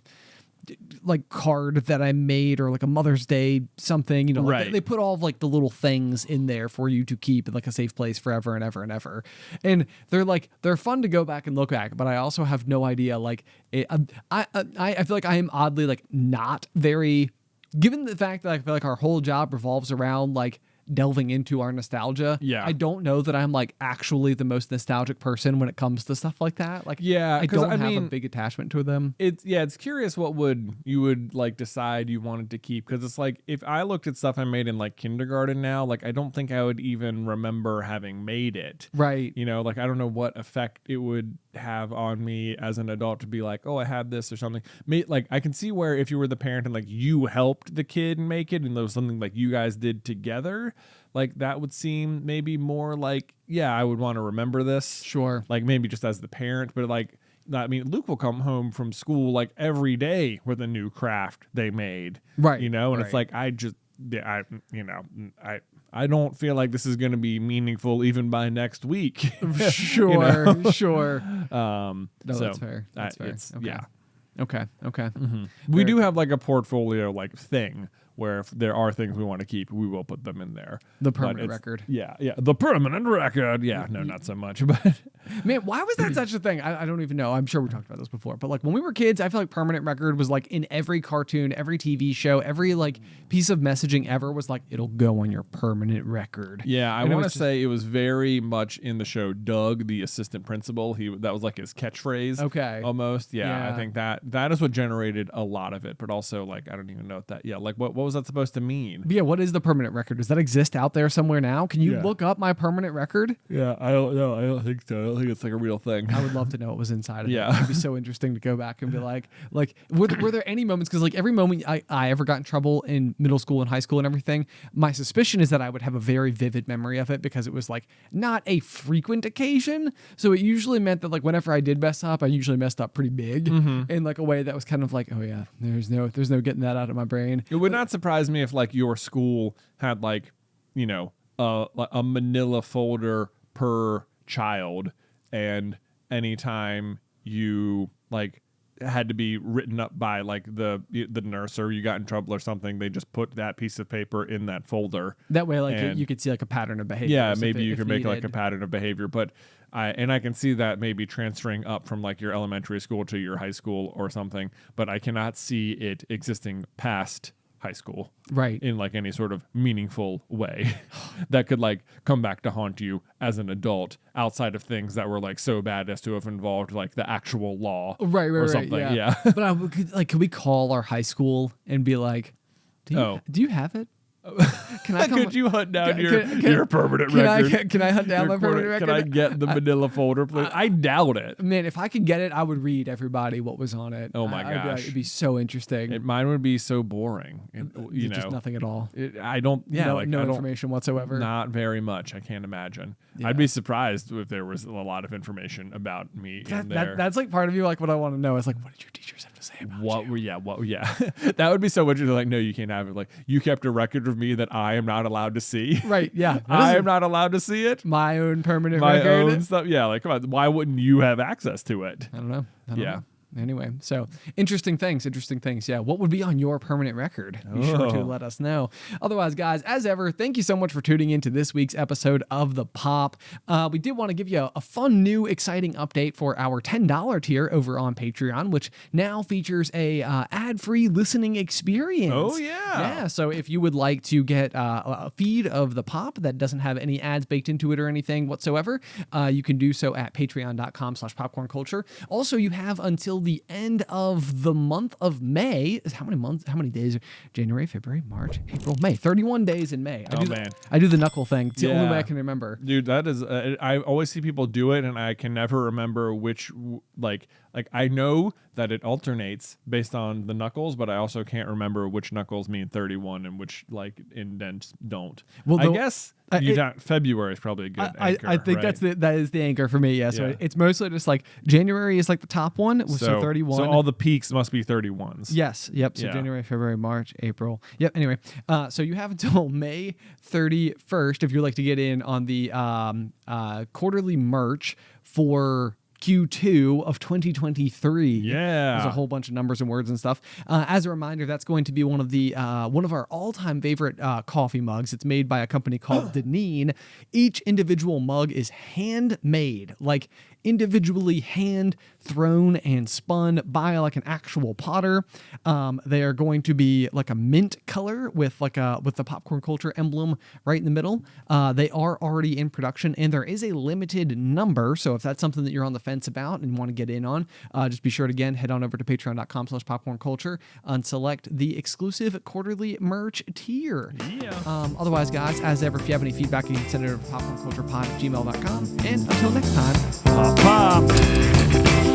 Speaker 1: like card that I made or like a Mother's Day something, like
Speaker 2: Right.
Speaker 1: they put all of like the little things in there for you to keep in like a safe place forever and ever and ever. And they're fun to go back and look back, but I also have no idea. Like I feel like I am oddly like not very, given the fact that I feel like our whole job revolves around like delving into our nostalgia.
Speaker 2: Yeah.
Speaker 1: I don't know that I'm like actually the most nostalgic person when it comes to stuff like that. Like,
Speaker 2: Yeah,
Speaker 1: I
Speaker 2: 'cause,
Speaker 1: don't
Speaker 2: I
Speaker 1: have a
Speaker 2: mean,
Speaker 1: big attachment to them.
Speaker 2: It's curious what you would like decide you wanted to keep, because it's like if I looked at stuff I made in like kindergarten now, like I don't think I would even remember having made it.
Speaker 1: Right.
Speaker 2: Like I don't know what effect it would have on me as an adult to be like, oh, I had this or something. Like I can see where if you were the parent and like you helped the kid make it and there was something like you guys did together, like that would seem maybe more like, yeah, I would want to remember this.
Speaker 1: Sure.
Speaker 2: Like maybe just as the parent, but like, I mean, Luke will come home from school like every day with a new craft they made.
Speaker 1: Right.
Speaker 2: And
Speaker 1: right.
Speaker 2: it's like, I don't feel like this is going to be meaningful even by next week.
Speaker 1: Sure. Sure.
Speaker 2: No,
Speaker 1: No, that's fair. That's fair. Okay.
Speaker 2: Yeah.
Speaker 1: Okay. Okay.
Speaker 2: We do have like a portfolio like thing where if there are things we want to keep, we will put them in there.
Speaker 1: The
Speaker 2: But
Speaker 1: permanent
Speaker 2: it's-
Speaker 1: record.
Speaker 2: Yeah, the permanent record. Yeah, no, not so much. But
Speaker 1: Man, why was that such a thing? I don't even know. I'm sure we talked about this before, but like when we were kids, I feel like permanent record was like in every cartoon, every TV show, every like piece of messaging ever was like, it'll go on your permanent record.
Speaker 2: yeah, I
Speaker 1: And it
Speaker 2: want to
Speaker 1: was just-
Speaker 2: say it was very much in the show. Doug, the assistant principal, that was like his catchphrase.
Speaker 1: Okay.
Speaker 2: Almost. Yeah,
Speaker 1: Yeah.
Speaker 2: I think that is what generated a lot of it. But also like I don't even know what that. Yeah, like what was that supposed to mean?
Speaker 1: But yeah, what is the permanent record? Does that exist out there somewhere now? Can you
Speaker 2: Yeah.
Speaker 1: look up my permanent record?
Speaker 2: Yeah, I don't know. I don't think so. I don't think it's like a real thing.
Speaker 1: I would love to know what was inside of
Speaker 2: Yeah.
Speaker 1: it. It'd be so interesting to go back and be like were there any moments? Because like every moment I ever got in trouble in middle school and high school and everything, my suspicion is that I would have a very vivid memory of it because it was like not a frequent occasion. So it usually meant that like whenever I did mess up, I usually messed up pretty big in like a way that was kind of like, oh yeah, there's no getting that out of my brain.
Speaker 2: It would not surprise me if like your school had like, a manila folder per child, and anytime you like had to be written up by like the nurse or you got in trouble or something, they just put that piece of paper in that folder.
Speaker 1: That way, like
Speaker 2: And-
Speaker 1: you could see like a pattern of behavior.
Speaker 2: Yeah, maybe you can make like a pattern of behavior, but I can see that maybe transferring up from like your elementary school to your high school or something, but I cannot see it existing past high school
Speaker 1: right.
Speaker 2: in like any sort of meaningful way that could like come back to haunt you as an adult outside of things that were like so bad as to have involved like the actual law
Speaker 1: Right,
Speaker 2: or
Speaker 1: right,
Speaker 2: something.
Speaker 1: yeah. But could we call our high school and be like, do you have it? Can I come?
Speaker 2: Could you hunt down
Speaker 1: Can-
Speaker 2: your
Speaker 1: can-
Speaker 2: your permanent
Speaker 1: can
Speaker 2: record?
Speaker 1: can I hunt down
Speaker 2: Your
Speaker 1: my permanent record?
Speaker 2: Can I get the manila folder, please? I doubt it.
Speaker 1: Man, if I could get it, I would read everybody what was on it.
Speaker 2: Oh my
Speaker 1: I'd be like,
Speaker 2: gosh.
Speaker 1: it'd be so interesting.
Speaker 2: Mine would be so boring.
Speaker 1: Just nothing at all.
Speaker 2: I don't. Yeah,
Speaker 1: no,
Speaker 2: like
Speaker 1: no
Speaker 2: I don't.
Speaker 1: information whatsoever.
Speaker 2: Not very much. I can't imagine.
Speaker 1: Yeah.
Speaker 2: I'd be surprised if there was a lot of information about me in there.
Speaker 1: That's like part of you. Like what I want to know is like, what did your teachers have to say about
Speaker 2: What
Speaker 1: you?
Speaker 2: were that would be so much. Like, no, you can't have it. Like, you kept a record of me that I am not allowed to see.
Speaker 1: Right. Yeah. That
Speaker 2: I
Speaker 1: is
Speaker 2: am not allowed to see it.
Speaker 1: my own permanent
Speaker 2: My
Speaker 1: record.
Speaker 2: own stuff. Yeah, like come on. Why wouldn't you have access to it?
Speaker 1: I don't know.
Speaker 2: Yeah.
Speaker 1: know. Anyway, so interesting things. Yeah. What would be on your permanent record? Be sure to let us know. Otherwise, guys, as ever, thank you so much for tuning into this week's episode of The Pop. We did want to give you a fun, new, exciting update for our $10 tier over on Patreon, which now features a ad-free listening experience.
Speaker 2: Oh, yeah.
Speaker 1: Yeah. So if you would like to get a feed of The Pop that doesn't have any ads baked into it or anything whatsoever, you can do so at patreon.com/popcornculture. Also, you have until the end of the month of May. How many days? January, February, March, April, May. 31 days in May. I do the knuckle thing. It's the only way I can remember.
Speaker 2: Dude, that is. I always see people do it, and I can never remember which. Like I know that it alternates based on the knuckles, but I also can't remember which knuckles mean 31 and which like indents don't.
Speaker 1: Well,
Speaker 2: I guess February is probably a good anchor.
Speaker 1: I think
Speaker 2: right?
Speaker 1: that is the anchor for me. Yeah. So
Speaker 2: Yeah.
Speaker 1: it's mostly just like January is like the top one. So 31.
Speaker 2: So all the peaks must be 31s.
Speaker 1: Yes. Yep. So
Speaker 2: Yeah.
Speaker 1: January, February, March, April. Yep. Anyway, so you have until May 31st if you'd like to get in on the quarterly merch for Q2 of 2023.
Speaker 2: Yeah.
Speaker 1: There's a whole bunch of numbers and words and stuff. As a reminder, that's going to be one of our all-time favorite coffee mugs. It's made by a company called Deneen. Each individual mug is handmade, like individually hand thrown and spun by like an actual potter. They are going to be like a mint color with the popcorn culture emblem right in the middle. They are already in production, and there is a limited number. So if that's something that you're on the fence about and want to get in on, just be sure to again head on over to patreon.com/popcornculture and select the exclusive quarterly merch tier.
Speaker 2: Yeah.
Speaker 1: Otherwise, guys, as ever, if you have any feedback, you can send it over to popcornculturepod@gmail.com. And until next time,
Speaker 2: Pop.